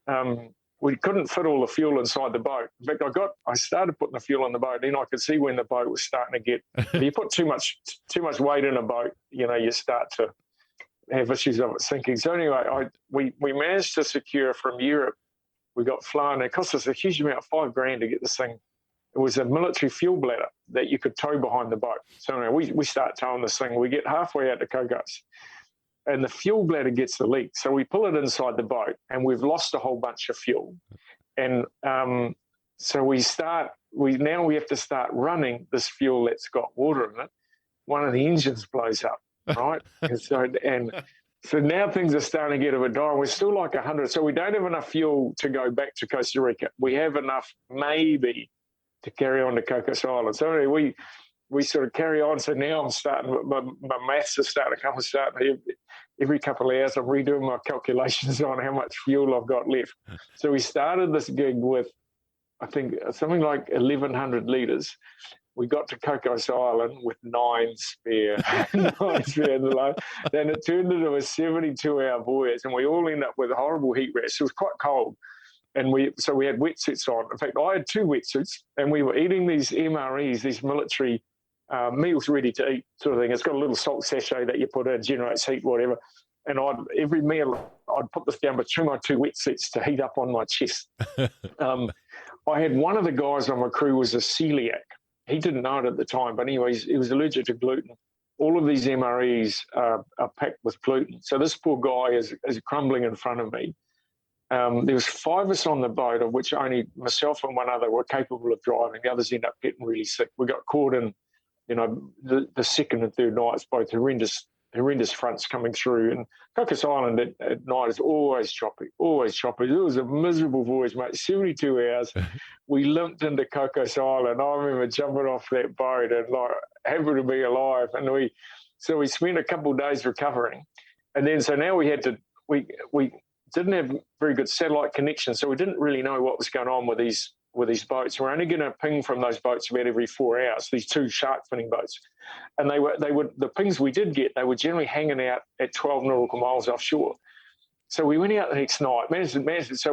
We couldn't fit all the fuel inside the boat. In fact, I started putting the fuel in the boat, then I could see when the boat was starting to get. If you put too much weight in a boat, you start to have issues of it sinking. So anyway, we managed to secure from Europe. We got flown. It cost us a huge amount, $5,000 to get this thing. It was a military fuel bladder that you could tow behind the boat. So anyway, we start towing this thing. We get halfway out to Cocos, and the fuel bladder gets the leak. So we pull it inside the boat, and we've lost a whole bunch of fuel. And so we have to start running this fuel that's got water in it. One of the engines blows up, right? So now things are starting to get a bit dire. We're still like 100. So we don't have enough fuel to go back to Costa Rica. We have enough maybe to carry on to Cocos Island. So anyway, we sort of carry on. So now I'm starting, my maths is starting to come. Every couple of hours I'm redoing my calculations on how much fuel I've got left. So we started this gig with, I think, something like 1,100 litres. We got to Cocos Island with 9 spare. Then it turned into a 72-hour voyage, and we all ended up with a horrible heat rash. It was quite cold, and we had wetsuits on. In fact, I had 2 wetsuits, and we were eating these MREs, these military meals ready to eat sort of thing. It's got a little salt sachet that you put in, generates heat, whatever. And every meal, I'd put this down between my 2 wetsuits to heat up on my chest. I had one of the guys on my crew was a celiac. He didn't know it at the time, but anyways, he was allergic to gluten. All of these MREs are packed with gluten. So this poor guy is crumbling in front of me. There was 5 of us on the boat, of which only myself and one other were capable of driving. The others ended up getting really sick. We got caught in, the second and third nights, both horrendous fronts coming through. And Cocos Island at night is always choppy, always choppy. It was a miserable voyage, mate. 72 hours. We limped into Cocos Island. I remember jumping off that boat and happy to be alive. And we spent a couple of days recovering. And then, so now we didn't have very good satellite connection. So we didn't really know what was going on with these boats. We're only going to ping from those boats about every 4 hours, these 2 shark finning boats. And the pings we did get, they were generally hanging out at 12 nautical miles offshore. So we went out the next night, managed it. So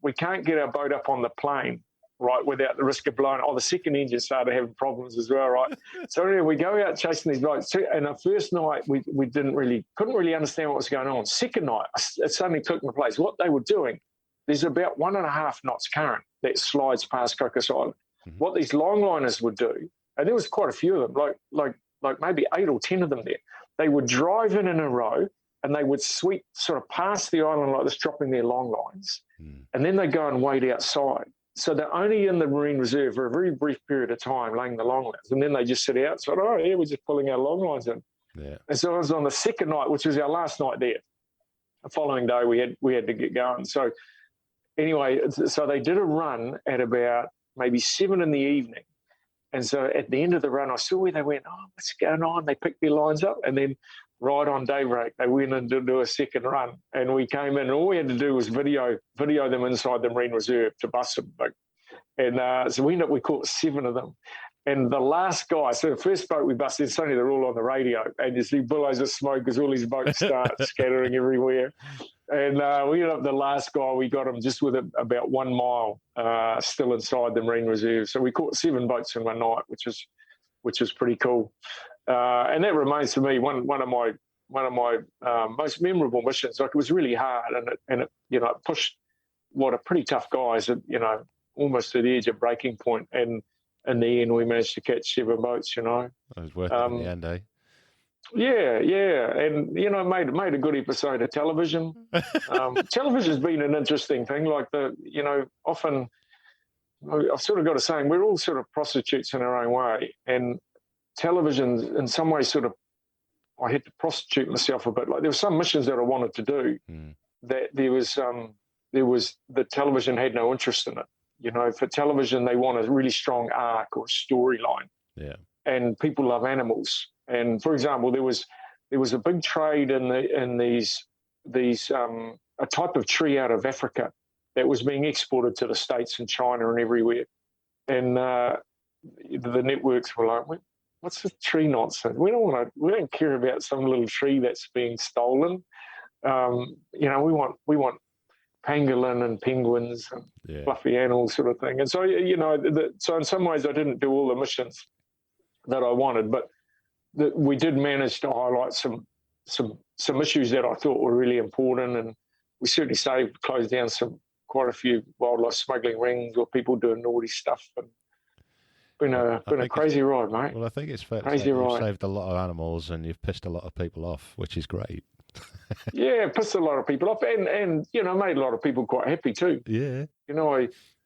we can't get our boat up on the plane, right, without the risk of blowing. The second engine started having problems as well, right? So anyway, we go out chasing these boats. And the first night, we couldn't really understand what was going on. Second night, it suddenly took into place. What they were doing, there's about 1.5 knots current that slides past Cocos Island. Mm-hmm. What these longliners would do, and there was quite a few of them, like maybe 8 or 10 of them there, they would drive in a row, and they would sweep sort of past the island like this, dropping their long lines. And then they go and wait outside. So they're only in the marine reserve for a very brief period of time, laying the long lines. And then they just sit outside. Oh, yeah, we're just pulling our long lines in. Yeah. And so it was on the second night, which was our last night there. The following day, we had to get going. So anyway, so they did a run at about maybe 7 in the evening. And so at the end of the run, I saw where they went, what's going on? They picked their lines up, and then right on daybreak, they went in to do a second run. And we came in, and all we had to do was video them inside the marine reserve to bust them. And so we caught 7 of them. And the last guy, so the first boat we busted, suddenly they're all on the radio, and you see billows of smoke as all these boats start scattering everywhere. And we ended up the last guy, we got him just with about 1 mile still inside the marine reserve. So we caught 7 boats in one night, which was which is pretty cool. And that remains for me one of my most memorable missions. Like, it was really hard, and it it pushed what are pretty tough guys at almost to the edge of breaking point. And in the end, we managed to catch 7 boats. It was worth it in the end, eh? Yeah, and made a good episode of television. Television's been an interesting thing. Like, often I've sort of got a saying, we're all sort of prostitutes in our own way, and television in some ways sort of, I had to prostitute myself a bit. Like, there were some missions that I wanted to do that there was the television had no interest in it. For television, they want a really strong arc or storyline. Yeah. And people love animals. And for example, there was a big trade in these a type of tree out of Africa that was being exported to the States and China and everywhere. And the networks were like, what's this tree nonsense? We don't care about some little tree that's being stolen. We want pangolin and penguins and fluffy animals, sort of thing. And so, so in some ways I didn't do all the missions that I wanted, but we did manage to highlight some issues that I thought were really important, and we certainly closed down quite a few wildlife smuggling rings or people doing naughty stuff. And been a crazy ride, mate. Well, I think it's fair to say you've saved a lot of animals and you've pissed a lot of people off, which is great. Yeah, pissed a lot of people off, and made a lot of people quite happy too. Yeah.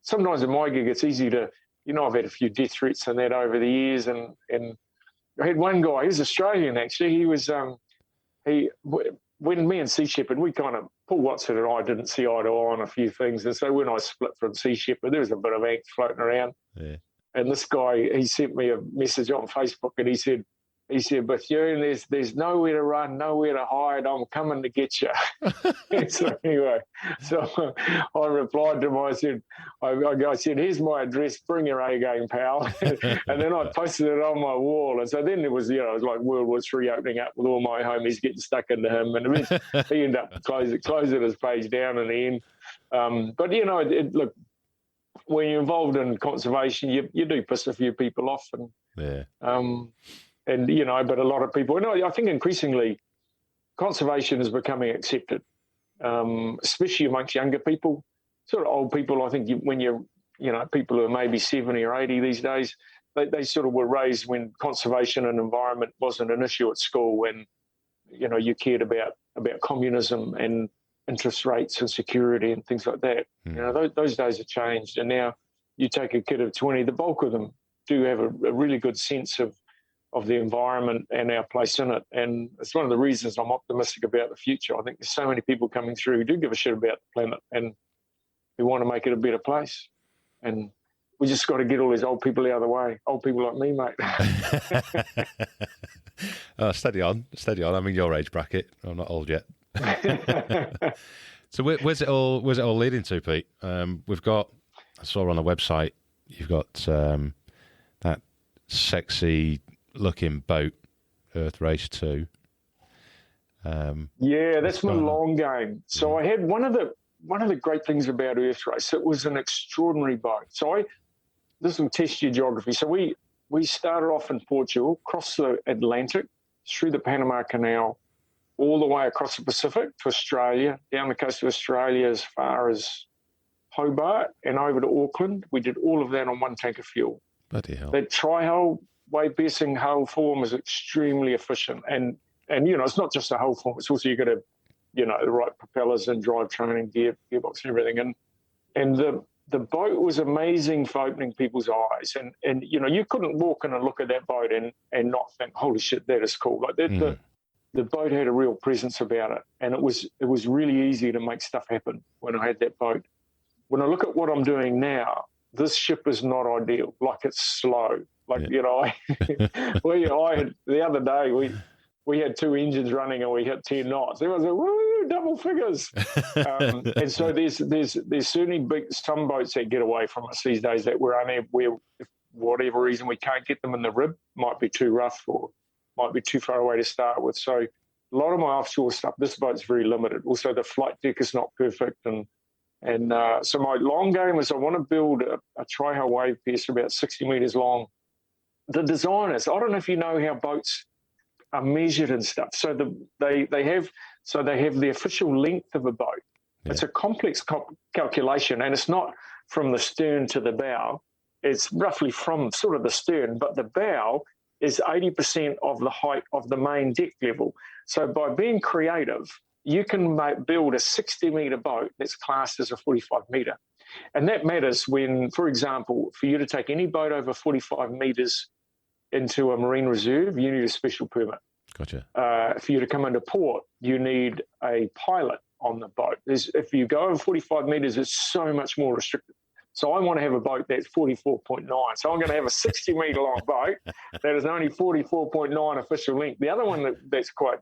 Sometimes in my gig it's easy to, I've had a few death threats and that over the years, and I had one guy, he was Australian actually. He was when me and Sea Shepherd, we kind of, Paul Watson and I didn't see eye to eye on a few things, and so when I split from Sea Shepherd, there was a bit of angst floating around. Yeah. And this guy, he sent me a message on Facebook, and he said, Bethune, there's nowhere to run, nowhere to hide. I'm coming to get you. So anyway, I replied to him. I said, here's my address. Bring your A game, pal. And then I posted it on my wall. And so then it was, it was like World War III opening up with all my homies getting stuck into him. And eventually he ended up closing his page down in the end. But look, when you're involved in conservation, you do piss a few people off, and but a lot of people, I think increasingly conservation is becoming accepted, especially amongst younger people, sort of old people. I think when people who are maybe 70 or 80 these days, they sort of were raised when conservation and environment wasn't an issue at school, when, you cared about communism and interest rates and security and things like that. Those days have changed, and now you take a kid of 20, the bulk of them do have a really good sense of the environment and our place in it. And it's one of the reasons I'm optimistic about the future. I think there's so many people coming through who do give a shit about the planet and who want to make it a better place. And we just got to get all these old people out of the way. Old people like me, mate. Steady on. I'm in your age bracket. I'm not old yet. So where's it all leading to, Pete? We've got, I saw on the website, you've got that sexy looking boat, Earthrace 2. That's my long game. So I had one of the great things about Earthrace, it was an extraordinary boat. So this will test your geography. So we started off in Portugal, crossed the Atlantic, through the Panama Canal, all the way across the Pacific to Australia, down the coast of Australia as far as Hobart and over to Auckland. We did all of that on one tank of fuel. Bloody hell. That tri-hull wave-piercing hull form is extremely efficient. And it's not just a hull form, it's also you've got to, the right propellers and drive training, gearbox and everything. And the boat was amazing for opening people's eyes. And you couldn't walk in and look at that boat and not think, holy shit, that is cool. Like the boat had a real presence about it. And it was really easy to make stuff happen when I had that boat. When I look at what I'm doing now, this ship is not ideal. Like, it's slow. Like, I had, the other day, we had 2 engines running and we hit 10 knots. Everyone's like, woo, double figures. And so there's certainly some boats that get away from us these days that we're unable, where, if whatever reason we can't get them in the rib, might be too rough or might be too far away to start with. So a lot of my offshore stuff, this boat's very limited. Also, the flight deck is not perfect. And so my long game is I want to build a tri-hull wave piece about 60 metres long the designers, I don't know if you know how boats are measured and stuff. So they have the official length of a boat. Yeah. It's a complex calculation, and it's not from the stern to the bow. It's roughly from sort of the stern, but the bow is 80% of the height of the main deck level. So by being creative, you can build a 60-metre boat that's classed as a 45-metre. And that matters when, for example, for you to take any boat over 45 metres into a marine reserve, you need a special permit. Gotcha. For you to come into port, you need a pilot on the boat. If you go over 45 metres, it's so much more restricted. So I want to have a boat that's 44.9. So I'm going to have a 60-metre long boat that is only 44.9 official length. The other one that's quite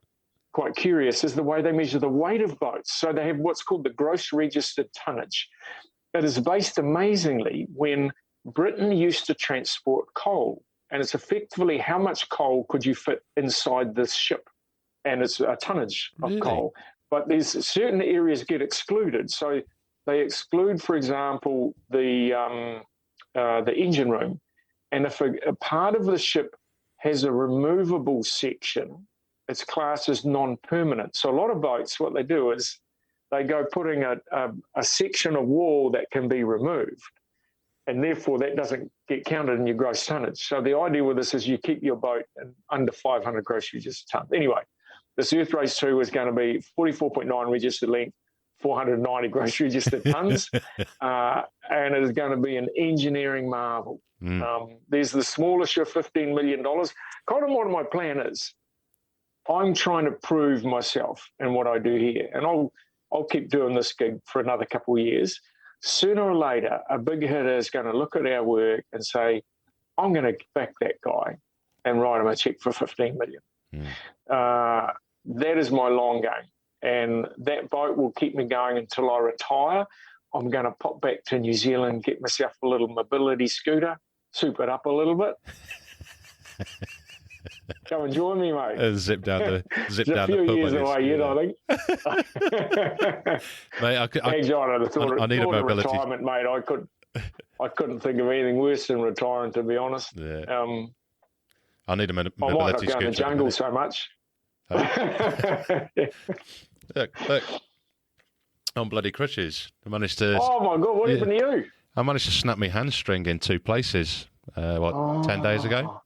curious is the way they measure the weight of boats. So they have what's called the gross registered tonnage. It is based amazingly when Britain used to transport coal, and it's effectively how much coal could you fit inside this ship, and it's a tonnage of coal. But there's certain areas get excluded. So they exclude, for example, the engine room, and if a part of the ship has a removable section, it's classed as non-permanent. So a lot of boats, what they do is they go putting a section of wall that can be removed, and therefore that doesn't get counted in your gross tonnage. So the idea with this is you keep your boat under 500 gross registered tons. Anyway, this Earthrace 2 is going to be 44.9 registered length, 490 gross registered tons, and it is going to be an engineering marvel. There's the smaller ship, $15 million. Kind of what my plan is, I'm trying to prove myself in what I do here, and I'll keep doing this gig for another couple of years. Sooner or later, a big hitter is going to look at our work and say, I'm going to back that guy and write him a check for $15 million. That is my long game. And that boat will keep me going until I retire. I'm going to pop back to New Zealand, get myself a little mobility scooter, soup it up a little bit. Come and join me, mate. Zip down the pub. A few years away yet, I think. Mate, I need a mobility. Retirement, mate. I couldn't think of anything worse than retiring, to be honest. Yeah. I need a mobility scooter. I might not go in the jungle so much. Look. On bloody crutches. I managed to. Oh my God! What happened to you? I managed to snap my hamstring in 2 places. 10 days ago?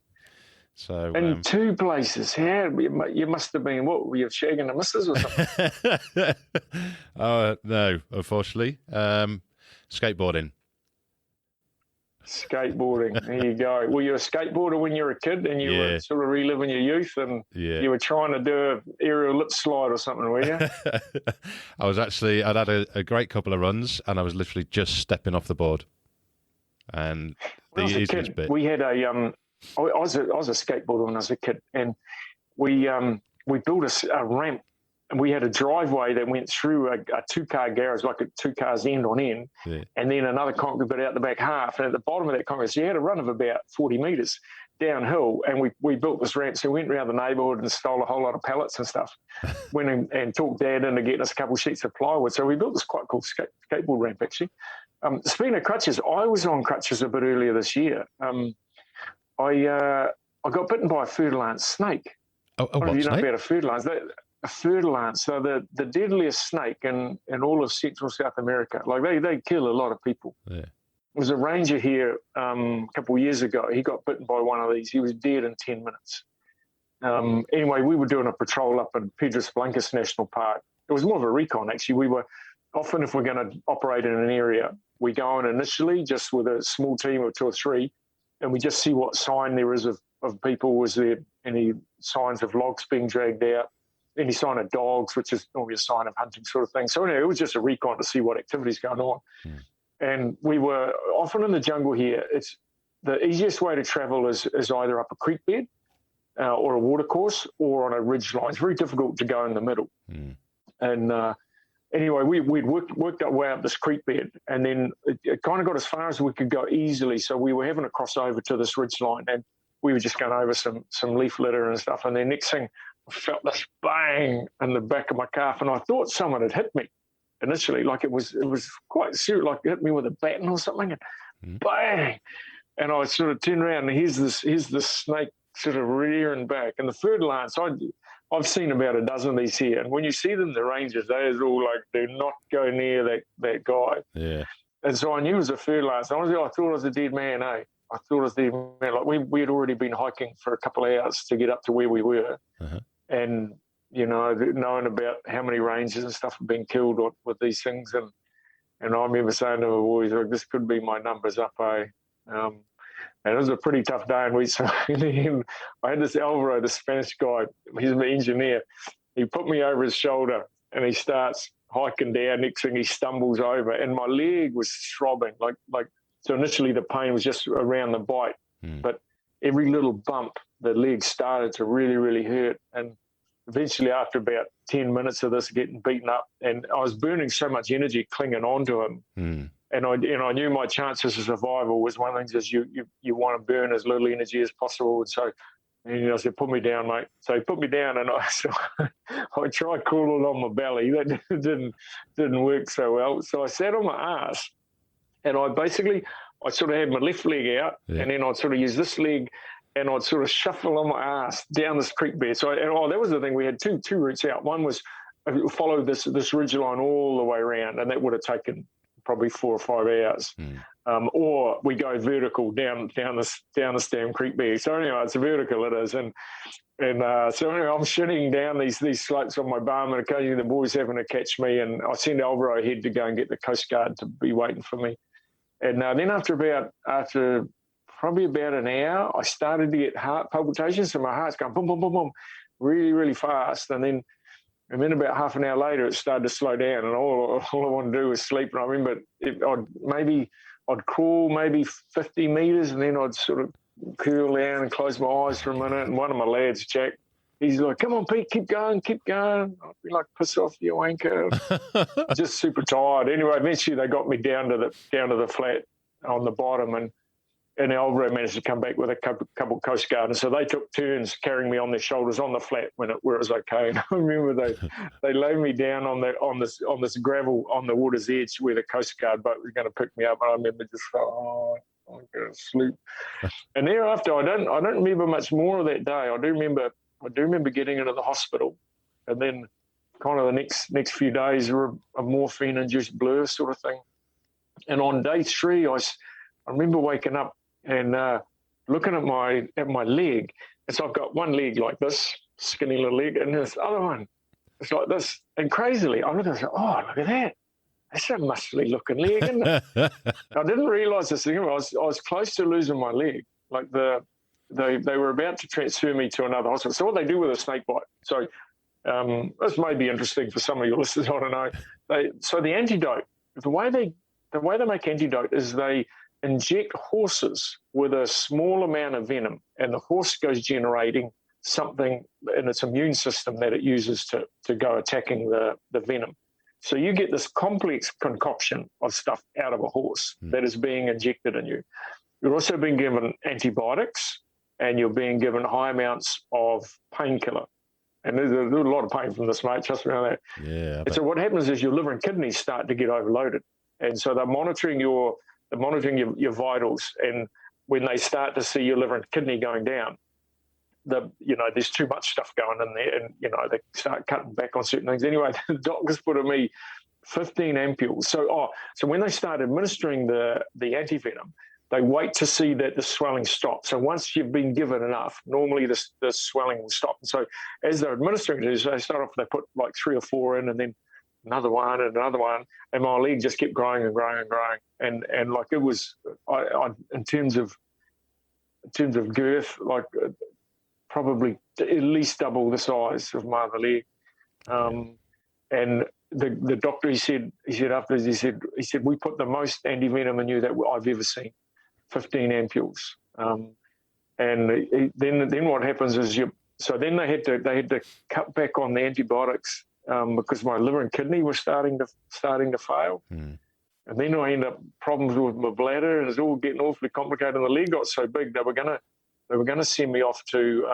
So in 2 places. How you must have been? What were you shagging the missus or something? No, unfortunately. Skateboarding. Skateboarding. There you go. Were you a skateboarder when you were a kid and you were sort of reliving your youth and you were trying to do an aerial lip slide or something, were you? I'd had a great couple of runs and I was literally just stepping off the board. And the easiest bit. We had I was a skateboarder when I was a kid, and we built a ramp, and we had a driveway that went through a 2-car garage, like 2 cars end on end, and then another concrete bit out the back half. And at the bottom of that concrete, so you had a run of about 40 metres downhill, and we built this ramp. So we went around the neighbourhood and stole a whole lot of pallets and stuff. Went and talked Dad into getting us a couple of sheets of plywood. So we built this quite cool skateboard ramp, actually. Speaking of crutches, I was on crutches a bit earlier this year. I got bitten by a fer-de-lance snake. What do you know snake? about a fer-de-lance? A fer-de-lance, so the deadliest snake in all of Central South America. Like they kill a lot of people. Yeah. There was a ranger here a couple of years ago. He got bitten by one of these. He was dead in 10 minutes. Anyway, we were doing a patrol up in Pedras Blancas National Park. It was more of a recon, actually. We were often, if we're going to operate in an area, we go in initially just with a small team of 2 or 3, and we just see what sign there is of people. Was there any signs of logs being dragged out? Any sign of dogs, which is normally a sign of hunting sort of thing. So anyway, it was just a recon to see what activity's going on. And we were often in the jungle here. It's the easiest way to travel is either up a creek bed or a watercourse or on a ridge line. It's very difficult to go in the middle. And anyway, we'd worked our way up this creek bed, and then it kind of got as far as we could go easily. So we were having to cross over to this ridge line, and we were just going over some leaf litter and stuff. And then next thing, I felt this bang in the back of my calf, and I thought someone had hit me initially. Like it was quite serious, like it hit me with a baton or something, and bang. And I sort of turned around, and here's this snake sort of rearing back. And the furred lance, I've seen about a dozen of these here. And when you see them, the rangers, they is all like, do not go near that guy. Yeah. And so I knew it was a furred lance. Honestly, I thought it was a dead man, eh? I thought it was a dead man. Like we had already been hiking for a couple of hours to get up to where we were. Uh-huh. And, you know, knowing about how many rangers and stuff have been killed with these things. And I remember saying to my boys, like, this could be my numbers up, eh? And it was a pretty tough day. And I had this Alvaro, the Spanish guy, he's an engineer. He put me over his shoulder and he starts hiking down. Next thing, he stumbles over and my leg was throbbing. So initially the pain was just around the bite, but every little bump, the leg started to really, really hurt. And eventually, after about 10 minutes of this getting beaten up, and I was burning so much energy clinging onto him, and I knew my chances of survival was one of the things is you want to burn as little energy as possible. And so, I said, put me down, mate. So he put me down, and I tried crawling on my belly. That didn't work so well. So I sat on my ass, and I sort of had my left leg out, and then I'd sort of use this leg, and I'd sort of shuffle on my ass down this creek bed. So that was the thing. We had two routes out. One was follow this ridge line all the way around, and that would have taken probably 4 or 5 hours. Or we go vertical down this damn creek bed. So anyway, it's a vertical it is, so anyway, I'm shooting down these slopes on my bum, and occasionally the boys having to catch me, and I send Alvaro ahead to go and get the Coast Guard to be waiting for me. And then after probably about an hour, I started to get heart palpitations, so my heart's going boom, boom, boom, boom, really, really fast. And then about half an hour later, it started to slow down, and all I wanted to do was sleep. And I remember I'd crawl maybe 50 metres, and then I'd sort of curl down and close my eyes for a minute. And one of my lads, Jack, he's like, "Come on, Pete, keep going, keep going." I'd be like, "Piss off, you wanker." Just super tired. Anyway, eventually they got me down to the flat on the bottom, and Alvaro managed to come back with a couple Coast Guard, and so they took turns carrying me on their shoulders on the flat where it was okay. And I remember they laid me down on this gravel on the water's edge where the Coast Guard boat was going to pick me up, and I remember just I'm going to sleep. And thereafter, I don't remember much more of that day. I do remember getting into the hospital, and then kind of the next few days were a morphine-induced blur sort of thing. And on day 3, I remember waking up and looking at my leg. And so I've got one leg like this, skinny little leg, and this other one, it's like this. And crazily, I look at it and say, "Oh, look at that. That's a muscly looking leg, isn't it?" I didn't realise this thing. I was close to losing my leg. Like they were about to transfer me to another hospital. So what they do with a snake bite. So this may be interesting for some of your listeners, I don't know. So the antidote, the way they make antidote is they inject horses with a small amount of venom, and the horse goes generating something in its immune system that it uses to go attacking the venom. So you get this complex concoction of stuff out of a horse that is being injected in you. You're also being given antibiotics, and you're being given high amounts of painkiller. And there's a lot of pain from this, mate, trust me on that. Yeah. And so what happens is your liver and kidneys start to get overloaded. And so they're monitoring your vitals, and when they start to see your liver and kidney going down, there's too much stuff going in there, and they start cutting back on certain things. Anyway, the doctors put in me 15 ampules. So when they start administering the antivenom, they wait to see that the swelling stops. So once you've been given enough, normally the swelling will stop. And so as they're administering it, they start off, they put like 3 or 4 in, and then another one, and my leg just kept growing and growing and growing, and like it was, I in terms of girth, like probably at least double the size of my other leg. And the doctor, he said afterwards, he said we put the most antivenom in you that I've ever seen, 15 ampules. And then what happens is then they had to cut back on the antibiotics. Because my liver and kidney were starting to fail, and then I ended up problems with my bladder, and it's all getting awfully complicated. And the leg got so big they were gonna send me off to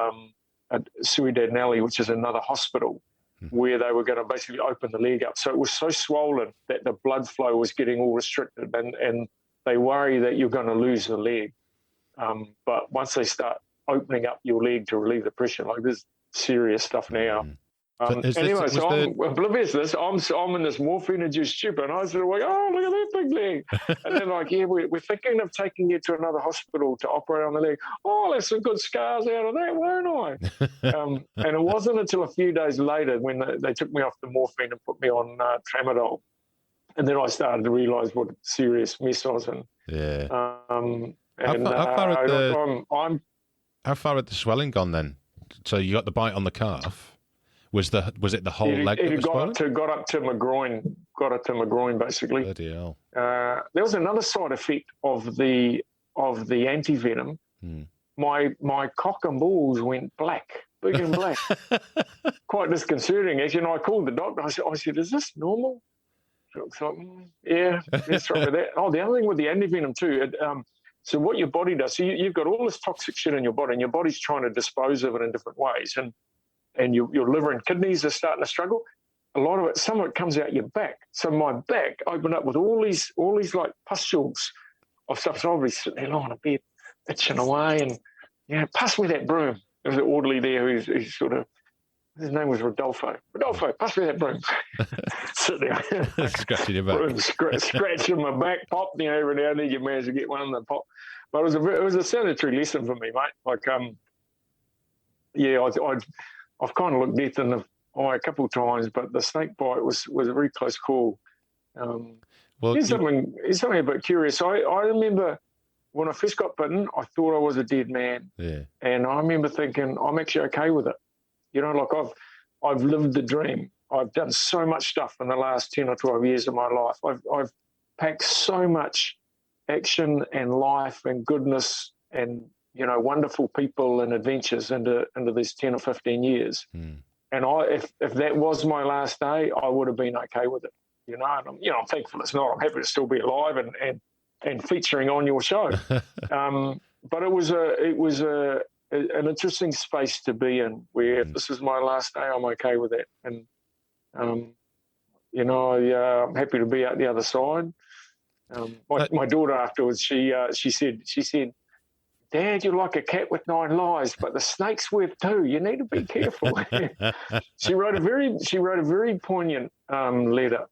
Ciudad Nelly, which is another hospital, where they were going to basically open the leg up. So it was so swollen that the blood flow was getting all restricted, and they worry that you're going to lose the leg. But once they start opening up your leg to relieve the pressure, like there's serious stuff now. Anyway, so I'm oblivious to this. I'm in this morphine-induced stupor, and I was like, oh, look at that big leg. And then like, yeah, we're thinking of taking you to another hospital to operate on the leg. Oh, there's some good scars out of that, won't I? And it wasn't until a few days later when they took me off the morphine and put me on tramadol. And then I started to realise what a serious mess I was in. Yeah. How far had the swelling gone then? So you got the bite on the calf. Was it the whole leg that was swollen? Got up to my groin, basically. Bloody hell. There was another side effect of the antivenom. My cock and balls went black, big and black. Quite disconcerting. Actually, and I called the doctor. I said, is this normal? So, yeah, that's right with that. Oh, the other thing with the antivenom too, so what your body does, so you've got all this toxic shit in your body, and your body's trying to dispose of it in different ways. And your liver and kidneys are starting to struggle. A lot of it, some of it comes out your back. So my back opened up with all these like pustules of stuff. So I'll be sitting there lying on bed, itching away, and pass me that broom. There was an orderly there who's sort of, his name was Rodolfo. Rodolfo, pass me that broom. Sitting there, scratching your back, scratching my back, pop. Every now and then you manage to get one in the pop. But it was a sanitary lesson for me, mate. Like, I've kind of looked death in the eye a couple of times, but the snake bite was a very close call. Here's something a bit curious. I remember when I first got bitten, I thought I was a dead man. Yeah. And I remember thinking, I'm actually okay with it. Like I've lived the dream. I've done so much stuff in the last 10 or 12 years of my life. I've packed so much action and life and goodness and wonderful people and adventures into these 10 or 15 years. And if that was my last day, I would have been okay with it. And I'm thankful it's not. I'm happy to still be alive and featuring on your show. But it was an interesting space to be in, where if this is my last day, I'm okay with that. And I'm happy to be out the other side. My daughter afterwards, she said, Dad, you're like a cat with 9 lives, but the snake's worth 2. You need to be careful. She wrote a very poignant letter.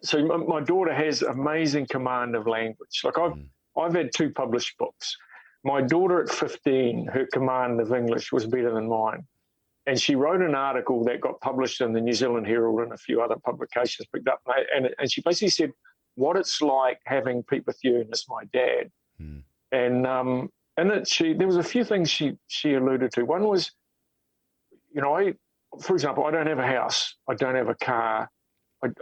So my daughter has amazing command of language. Like I've had 2 published books. My daughter at 15, her command of English was better than mine. And she wrote an article that got published in the New Zealand Herald and a few other publications picked up. And she basically said what it's like having Pete Bethune as my dad. And there was a few things she alluded to. One was, for example, I don't have a house. I don't have a car.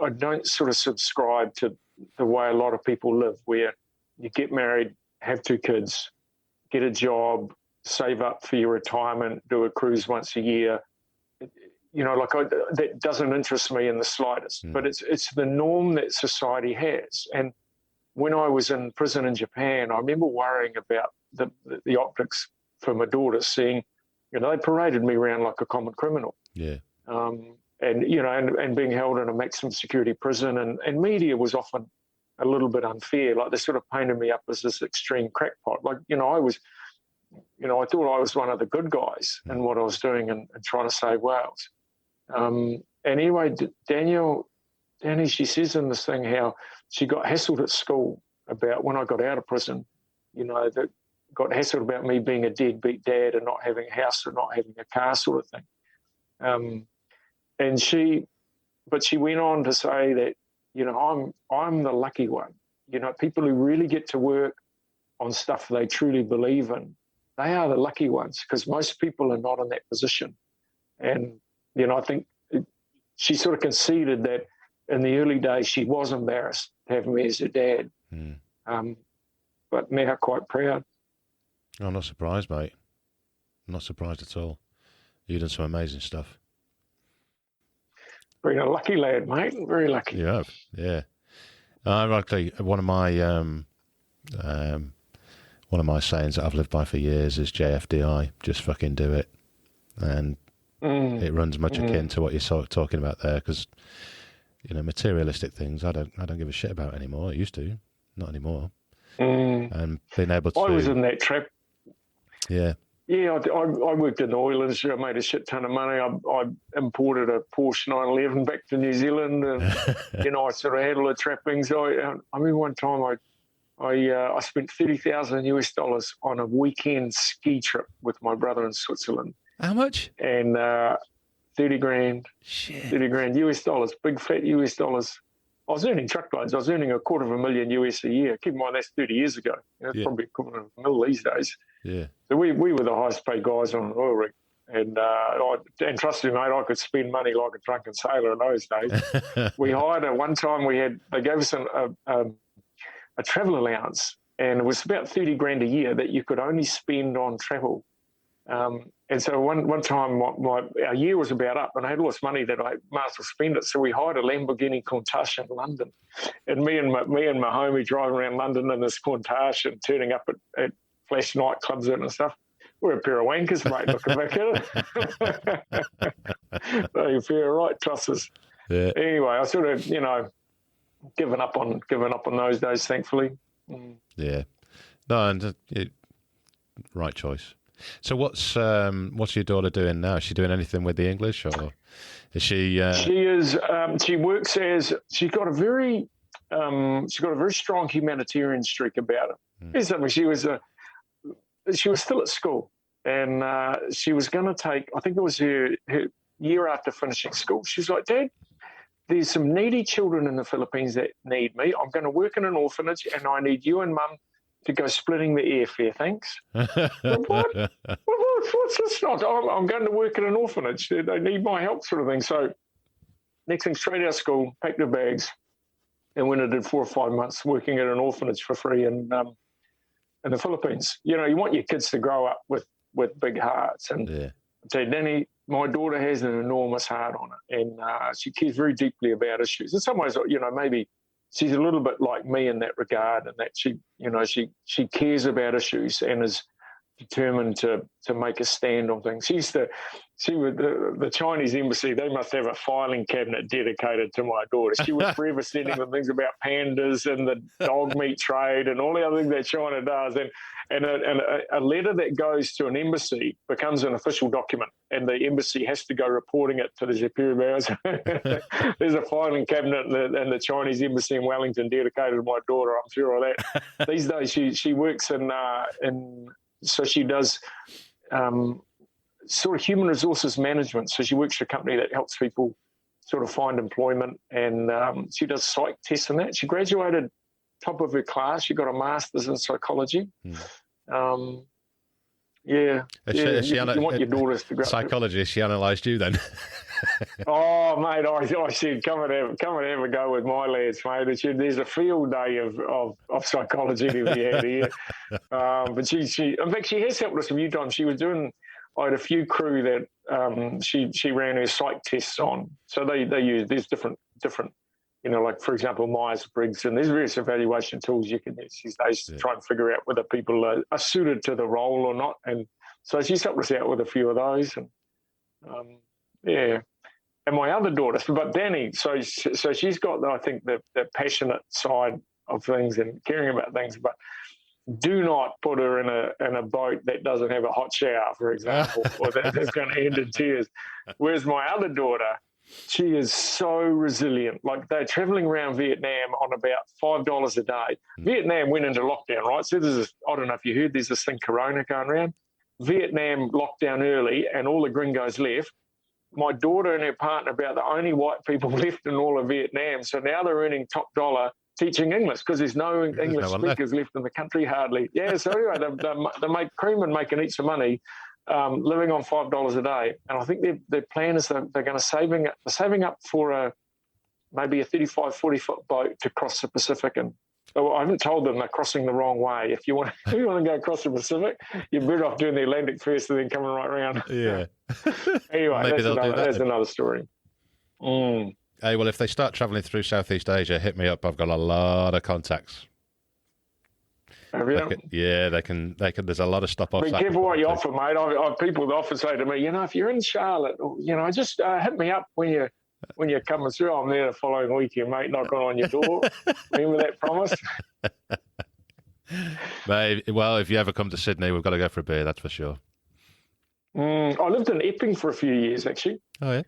I don't sort of subscribe to the way a lot of people live, where you get married, have 2 kids, get a job, save up for your retirement, do a cruise once a year. That doesn't interest me in the slightest. But it's the norm that society has. And when I was in prison in Japan, I remember worrying about the optics for my daughter, seeing, they paraded me around like a common criminal. Yeah. And being held in a maximum security prison, and media was often a little bit unfair. Like they sort of painted me up as this extreme crackpot. Like, I thought I was one of the good guys in what I was doing and trying to save whales. Anyway, Danny, she says in this thing how she got hassled at school about when I got out of prison, that got hassled about me being a deadbeat dad and not having a house or not having a car sort of thing. But she went on to say that, I'm the lucky one. People who really get to work on stuff they truly believe in, they are the lucky ones, because most people are not in that position. And, I think she sort of conceded that in the early days she was embarrassed to have me as her dad. But now quite proud. I'm not surprised, mate. I'm not surprised at all. You've done some amazing stuff. Being a lucky lad, mate. Very lucky. You have, yeah. Ironically, one of my sayings that I've lived by for years is JFDI. Just fucking do it, and it runs much akin to what you're talking about there. Because materialistic things, I don't give a shit about anymore. I used to, not anymore. and being able to. I was in that trap. Yeah. Yeah, I worked in the oil industry. I made a shit ton of money. I imported a Porsche 911 back to New Zealand, and I sort of had all the trappings. I mean, one time I spent $30,000 on a weekend ski trip with my brother in Switzerland. How much? And 30 grand. Shit. 30 grand US dollars, big fat US dollars. I was earning truckloads. I was earning $250,000 US a year. Keep in mind, that's 30 years ago. Probably equivalent of a mil these days. Yeah. So we were the highest paid guys on an oil rig. And trust me, mate, I could spend money like a drunken sailor in those days. We hired one time they gave us a travel allowance, and it was about 30 grand a year that you could only spend on travel. And so one time our year was about up, and I had all this money that I might as well spend it. So we hired a Lamborghini Countach in London, and me and my homie driving around London in this Countach and turning up at flash nightclubs and stuff. We're a pair of wankers, mate, looking back at it. They're a pair of right tosses. Yeah. Anyway, I sort of, given up on those days, thankfully. Yeah. No, and right choice. So what's your daughter doing now? Is she doing anything with the English, or is she? She is. She works as. She's got a very strong humanitarian streak about her. Here's something. She was still at school, and she was going to take. I think it was her year after finishing school. She's like, Dad, there's some needy children in the Philippines that need me. I'm going to work in an orphanage, and I need you and Mum to go splitting the airfare, thanks. What? What's this not? I'm going to work in an orphanage. They need my help, sort of thing. So next thing, straight out of school, packed her bags, and went and did 4 or 5 months working at an orphanage for free in the Philippines. You want your kids to grow up with big hearts. And I tell you, Danny, my daughter has an enormous heart on it, and she cares very deeply about issues. In some ways, maybe she's a little bit like me in that regard, and that she cares about issues and is determined to make a stand on things. She would the Chinese embassy, they must have a filing cabinet dedicated to my daughter. She was forever sending them things about pandas and the dog meat trade and all the other things that China does. And a letter that goes to an embassy becomes an official document, and the embassy has to go reporting it to the superior powers. There's a filing cabinet in the Chinese embassy in Wellington dedicated to my daughter. I'm sure of that. These days she works so she does sort of human resources management. So she works for a company that helps people sort of find employment, and she does psych tests and that. She graduated top of her class. She got a master's in psychology. You want your daughters to go. Psychologist, she analysed you then. Oh, mate, I said, come and have a go with my lads, mate. There's a field day of psychology to be had here. But she, in fact, she has helped us a few times. I had a few crew that she ran her psych tests on. So they use, there's different, like, for example, Myers-Briggs, and there's various evaluation tools you can use these days to try and figure out whether people are suited to the role or not. And so she's helped us out with a few of those. And and my other daughter, but Danny, so she's got, I think, the passionate side of things and caring about things, but do not put her in a boat that doesn't have a hot shower, for example, or that's going to end in tears. Whereas my other daughter, she is so resilient. Like, they're traveling around Vietnam on about $5 a day. Vietnam went into lockdown, right? So I don't know if you heard, there's this thing, Corona, going around. Vietnam locked down early and all the gringos left. My daughter and her partner about the only white people left in all of Vietnam. So now they're earning top dollar teaching English because there's no English speakers left in the country hardly. Yeah, so anyway, they make cream and make an heaps of money living on $5 a day. And I think their plan is that they're going to saving up for maybe a 35, 40-foot boat to cross the Pacific. And I haven't told them they're crossing the wrong way. If you want to go across the Pacific, you're better off doing the Atlantic first and then coming right around. Yeah. Anyway, that's another story. Hey, well, if they start travelling through Southeast Asia, hit me up. I've got a lot of contacts. Have you? They can. There's a lot of stop-offs. Be careful what you offer, mate. People often say to me, if you're in Charlotte, just hit me up when you're coming through. I'm there the following weekend, mate, knocking on your door. Remember that promise? Mate, well, if you ever come to Sydney, we've got to go for a beer, that's for sure. I lived in Epping for a few years, actually. Oh, yeah?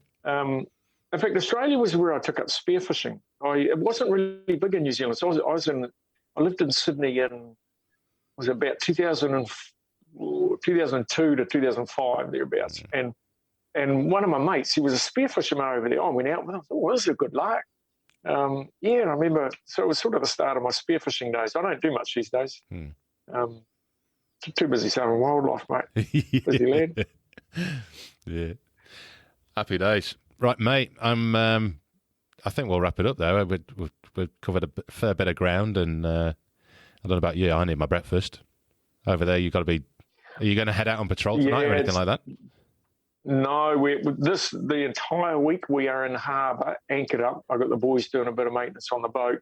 In fact, Australia was where I took up spearfishing. It wasn't really big in New Zealand. So I lived in Sydney was about 2002 to 2005, thereabouts. And one of my mates, he was a spearfisherman over there. I went out with him. I thought, well, this is a good lark. And I remember, so it was sort of the start of my spearfishing days. I don't do much these days. Too busy saving wildlife, mate. Busy lad. Yeah. Happy days. Right, mate. I think we'll wrap it up there. We've covered a fair bit of ground, and I don't know about you. I need my breakfast. Over there, you've got to be. Are you going to head out on patrol tonight or anything like that? No, the entire week we are in harbour, anchored up. I've got the boys doing a bit of maintenance on the boat.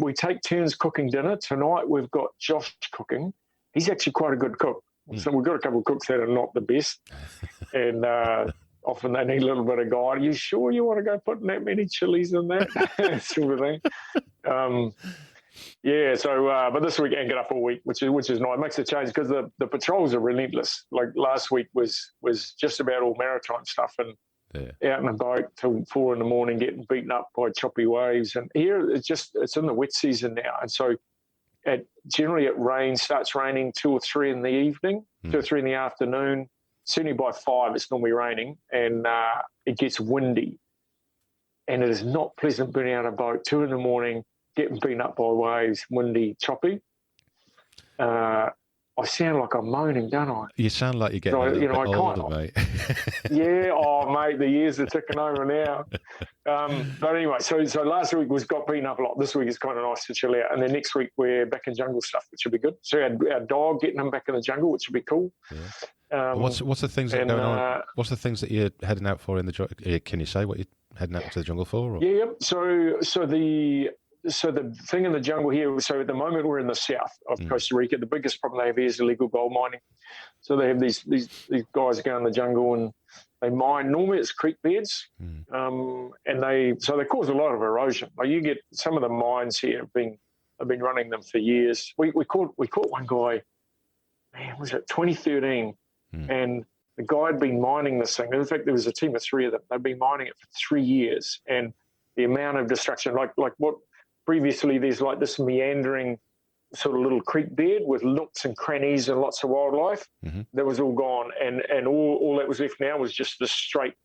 We take turns cooking dinner. Tonight we've got Josh cooking. He's actually quite a good cook. So we've got a couple of cooks that are not the best. And often they need a little bit of guide. Are you sure you want to go putting that many chilies in that? Sort of thing. But this week anchored up all week, which is nice. It makes a change because the patrols are relentless. Like last week was just about all maritime stuff and out in a boat till 4 a.m, getting beaten up by choppy waves. And here it's in the wet season now, and so generally it starts raining 2 or 3 in the evening, 2 or 3 in the afternoon. Certainly by 5 it's normally raining, and it gets windy, and it is not pleasant being out on a boat 2 a.m, getting beaten up by waves, windy, choppy. I sound like I'm moaning, don't I? You sound like you're getting a little bit older, mate. Mate, the years are ticking over now. But anyway, so last week got beaten up a lot. This week is kind of nice to chill out. And then next week we're back in jungle stuff, which will be good. So our dog, getting him back in the jungle, which will be cool. Yeah. What's the things that are going on? What's the things that you're heading out for in the jungle? Can you say what you're heading out to the jungle for? Or? Yeah. So the thing in the jungle here, so at the moment we're in the south of Costa Rica. The biggest problem they have here is illegal gold mining. So they have these guys go in the jungle and they mine. Normally it's creek beds, and they cause a lot of erosion. Like you get some of the mines here have been running them for years. We caught one guy, man, was it 2013, and the guy had been mining this thing. In fact, there was a team of 3 of them. They'd been mining it for 3 years, and the amount of destruction, like what. Previously, there's like this meandering sort of little creek bed with nooks and crannies and lots of wildlife. That was all gone, and all that was left now was just this straight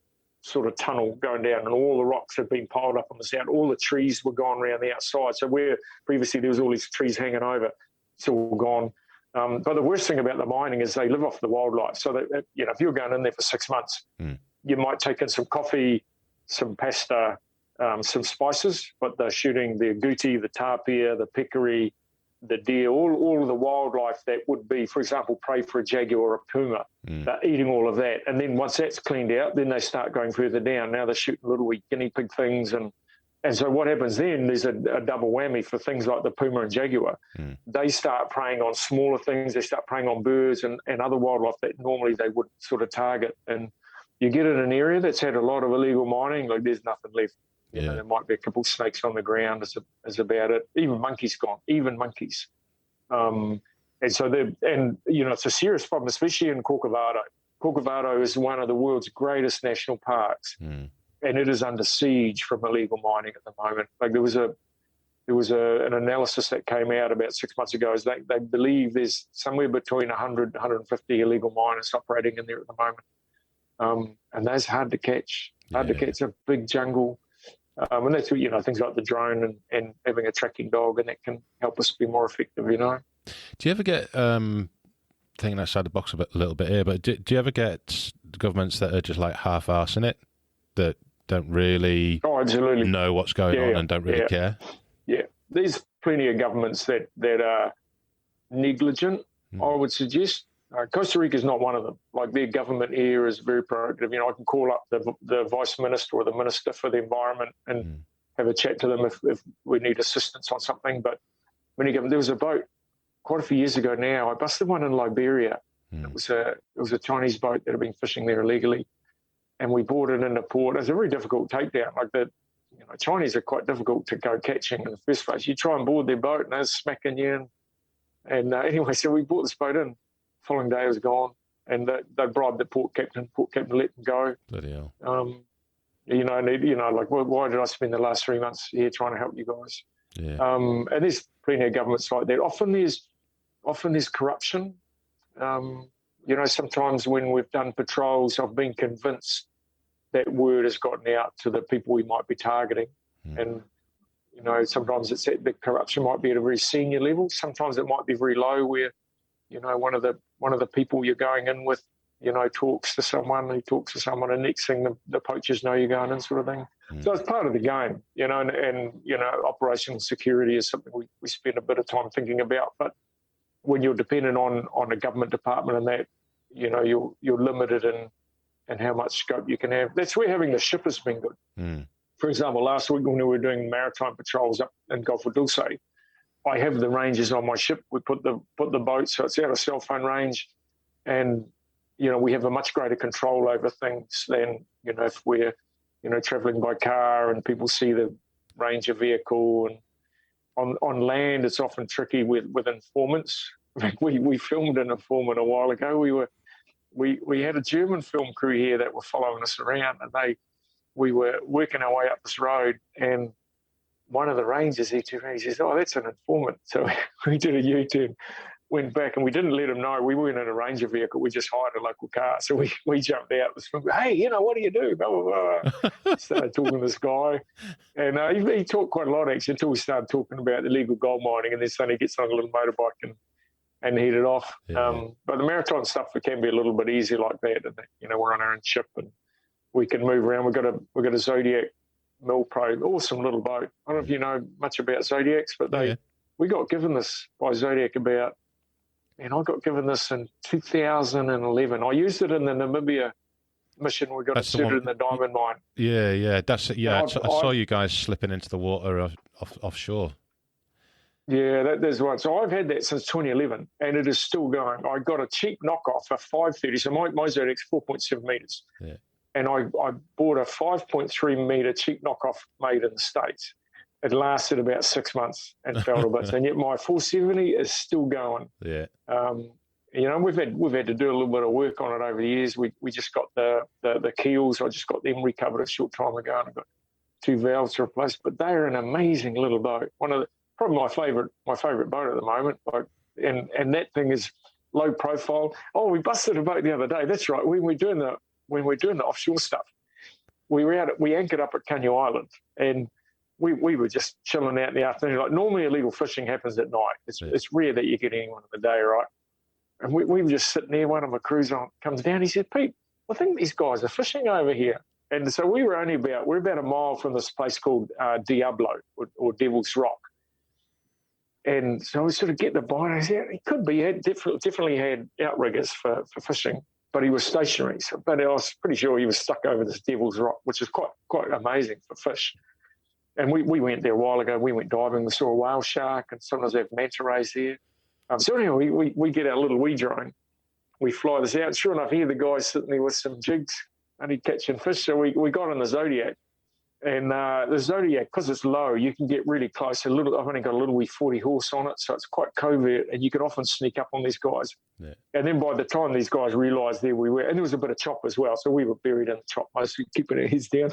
sort of tunnel going down, and all the rocks had been piled up on the side. All the trees were gone around the outside. So where previously there was all these trees hanging over, it's all gone. But the worst thing about the mining is they live off the wildlife. So that if you're going in there for 6 months, you might take in some coffee, some pasta, some spices, but they're shooting the agouti, the tapir, the peccary, the deer, all of the wildlife that would be, for example, prey for a jaguar or a puma. They're eating all of that. And then once that's cleaned out, then they start going further down. Now they're shooting little wee guinea pig things. And so what happens then, there's a double whammy for things like the puma and jaguar. They start preying on smaller things. They start preying on birds and other wildlife that normally they would sort of target. And you get in an area that's had a lot of illegal mining, like there's nothing left. You know, there might be a couple of snakes on the ground is about it. Even monkeys gone, monkeys. And so it's a serious problem, especially in Corcovado. Corcovado is one of the world's greatest national parks, and it is under siege from illegal mining at the moment. Like there was an analysis that came out about 6 months ago. Is they believe there's somewhere between 100 150 illegal miners operating in there at the moment, and that's hard to catch. To catch a big jungle. And that's things like the drone and having a tracking dog, and that can help us be more effective. Do you ever get thinking outside the box a little bit here? But do you ever get governments that are just like half-arsing it, that don't really know what's going on and don't really care? Yeah, there's plenty of governments that are negligent. I would suggest. Costa Rica is not one of them. Like their government here is very proactive. I can call up the vice minister or the minister for the environment and have a chat to them if we need assistance on something. But there was a boat quite a few years ago now. I busted one in Liberia. It was a Chinese boat that had been fishing there illegally, and we brought it into port. It was a very difficult takedown. Like Chinese are quite difficult to go catching in the first place. You try and board their boat and they're smacking you, And anyway, so we brought this boat in. Following day, it was gone. And they bribed the port captain. Port captain let them go. Bloody hell. Like, why did I spend the last 3 months here trying to help you guys? Yeah. And there's plenty of governments like that. Often there's corruption. Sometimes when we've done patrols, I've been convinced that word has gotten out to the people we might be targeting. And, sometimes the corruption might be at a very senior level. Sometimes it might be very low where, one of the people you're going in with, talks to someone, and next thing the poachers know you're going in, sort of thing. So it's part of the game, and operational security is something we spend a bit of time thinking about. But when you're dependent on a government department and that, you're limited in how much scope you can have. That's where having the ship has been good. For example, last week when we were doing maritime patrols up in Gulf of Dulce, I have the ranges on my ship. We put the boat so it's out of cell phone range, and we have a much greater control over things than if we're traveling by car and people see the range of vehicle. And on land, it's often tricky with informants. In fact, we filmed an informant a while ago. We had a German film crew here that were following us around, and we were working our way up this road, and one of the rangers, he says, "Oh, that's an informant." So we did a U-turn, went back, and we didn't let him know. We weren't in a ranger vehicle. We just hired a local car. So we jumped out. Hey, what do you do? Blah, blah, blah. Started talking to this guy. And he talked quite a lot, actually, until we started talking about illegal gold mining, and then suddenly gets on a little motorbike and headed off. Yeah. But the maritime stuff, it can be a little bit easier like that. And, we're on our own ship, and we can move around. We've got a Zodiac Mill Pro, awesome little boat. I don't know if you know much about Zodiacs, but we got given this by Zodiac I got given this in 2011. I used it in the Namibia mission. We got inserted in the diamond mine. Yeah. I saw you guys slipping into the water offshore. Yeah, there's one. So I've had that since 2011, and it is still going. I got a cheap knockoff for 530. So my Zodiac's 4.7 meters. Yeah. And I bought a 5.3 meter cheap knockoff made in the States. It lasted about 6 months and fell to bits. And yet my 470 is still going. Yeah. We've had to do a little bit of work on it over the years. We just got the keels. I just got them recovered a short time ago, and I've got 2 valves to replace. But they're an amazing little boat. Probably my favourite boat at the moment. And that thing is low profile. Oh, we busted a boat the other day. That's right. When we're doing the offshore stuff, we anchored up at Kanyu Island, and we were just chilling out in the afternoon. Like, normally illegal fishing happens at night. It's rare that you get anyone in the day, right? And we were just sitting there. One of my crews comes down. He said, "Pete, I think these guys are fishing over here." And so we're about a mile from this place called Diablo or Devil's Rock. And so we sort of get the bite. I said, he could be. He definitely had outriggers for fishing, but he was stationary. But I was pretty sure he was stuck over this Devil's Rock, which is quite amazing for fish. And we went there a while ago. We went diving. We saw a whale shark, and sometimes they have manta rays there. So anyway, we get our little wee drone. We fly this out. Sure enough, here the guy's sitting there with some jigs, and he's catching fish. So we got on the Zodiac. And the Zodiac, because it's low, you can get really close. I've only got a little wee 40 horse on it, so it's quite covert, and you can often sneak up on these guys. Yeah. And then by the time these guys realised there we were, and there was a bit of chop as well, so we were buried in the chop, mostly keeping our heads down.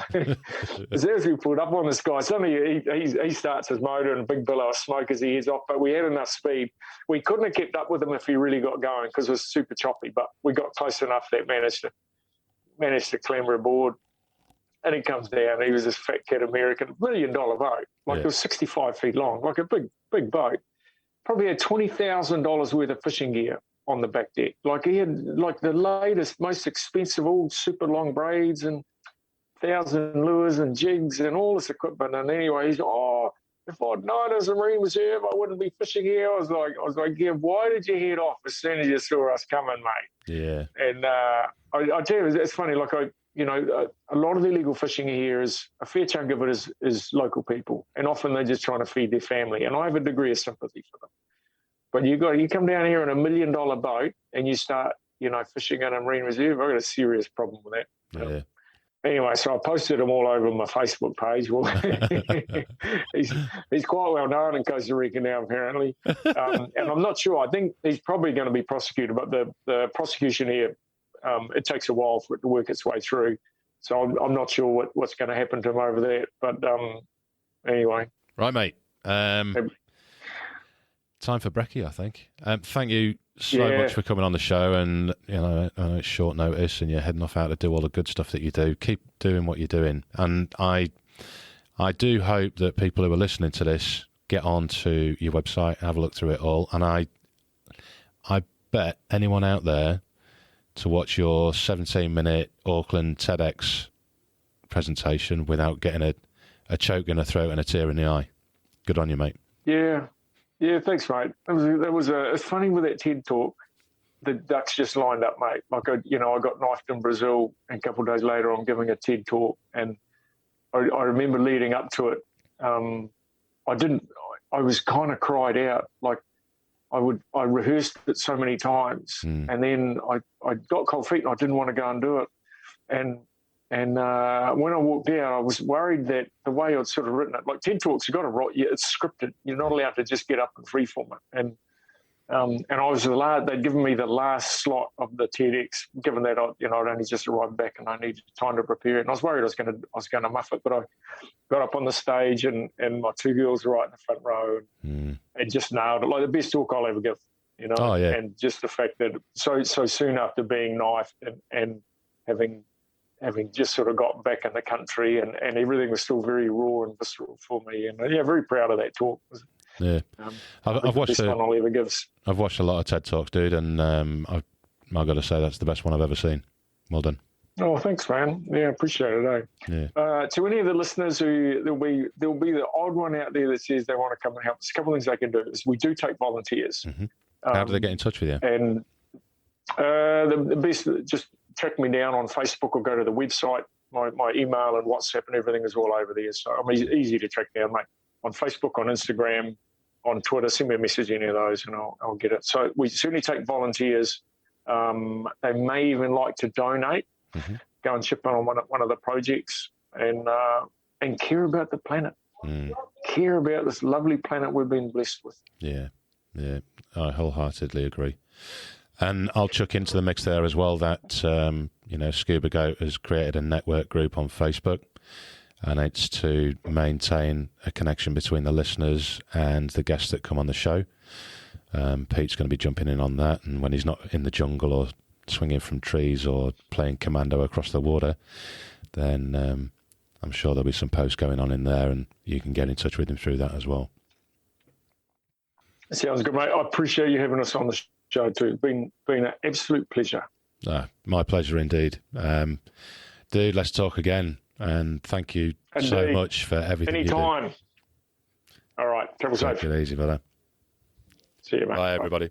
As we pulled up on this guy, suddenly he starts his motor, and a big billow of smoke as he heads off, but we had enough speed. We couldn't have kept up with him if he really got going, because it was super choppy, but we got close enough that managed to clamber aboard. And he comes down. He was this fat cat American, $1 million boat. It was 65 feet long, like a big boat. Probably had $20,000 worth of fishing gear on the back deck. Like, he had the latest, most expensive, all super long braids and 1,000 lures and jigs and all this equipment. And anyway, he's, if I'd known it was a marine reserve, I wouldn't be fishing here. I was like, yeah, why did you head off as soon as you saw us coming, mate? Yeah. And I tell you, it's funny. Like, a lot of the illegal fishing here is a fair chunk of it is local people, and often they're just trying to feed their family. And I have a degree of sympathy for them. But you come down here in $1 million boat and you start, fishing in a marine reserve. I've got a serious problem with that. Yeah. anyway, so I posted him all over my Facebook page. Well, he's quite well known in Costa Rica now, apparently. And I'm not sure. I think he's probably going to be prosecuted, but the prosecution here, it takes a while for it to work its way through. So I'm not sure what's going to happen to him over there. But anyway. Right, mate. Time for brekkie, I think. Thank you so much for coming on the show, and I know it's short notice and you're heading off out to do all the good stuff that you do. Keep doing what you're doing, and I do hope that people who are listening to this get onto your website, have a look through it all, and I bet anyone out there to watch your 17-minute Auckland TEDx presentation without getting a choke in the throat and a tear in the eye. Good on you, mate. Yeah, thanks, mate. It's funny with that TED talk, the ducks just lined up, mate. Like, I got knifed in Brazil, and a couple of days later I'm giving a TED talk, and I remember leading up to it, I was kind of cried out. Like, I rehearsed it so many times, and then I got cold feet and I didn't want to go and do it. And when I walked out, I was worried that the way I'd sort of written it, like TED Talks, you've got to write, it's scripted. You're not allowed to just get up and freeform it. And I was they'd given me the last slot of the TEDx, given that I'd only just arrived back and I needed time to prepare it. And I was worried I was going to muff it, but I got up on the stage and my two girls were right in the front row and just nailed it. Like the best talk I'll ever give, Oh, yeah. And just the fact that so soon after being knifed and having just sort of got back in the country and everything was still very raw and visceral for me. And very proud of that talk. Yeah. I've watched one I'll ever give. I've watched a lot of TED Talks, dude, and I've got to say that's the best one I've ever seen. Well done. Oh, thanks, man. Yeah, appreciate it. Yeah. To any of the listeners there'll be the odd one out there that says they want to come and help. There's a couple of things they can do. Is we do take volunteers. Mm-hmm. How do they get in touch with you? And the best, just track me down on Facebook or go to the website. My email and WhatsApp and everything is all over there. So I'm easy to track down, mate. On Facebook, on Instagram, on Twitter, send me a message, any of those, and I'll get it. So we certainly take volunteers. They may even like to donate, go and chip in on one of the projects, and care about the planet. Care about this lovely planet we've been blessed with. Yeah, I wholeheartedly agree. And I'll chuck into the mix there as well that, Scuba Goat has created a network group on Facebook, and it's to maintain a connection between the listeners and the guests that come on the show. Pete's going to be jumping in on that, and when he's not in the jungle or swinging from trees or playing commando across the water, then I'm sure there'll be some posts going on in there, and you can get in touch with him through that as well. Sounds good, mate. I appreciate you having us on the show too. It's been an absolute pleasure. My pleasure indeed. Dude, let's talk again. And thank you so much for everything. Anytime. All right. Travel safe. Take it easy, brother. See you, mate. Bye, everybody.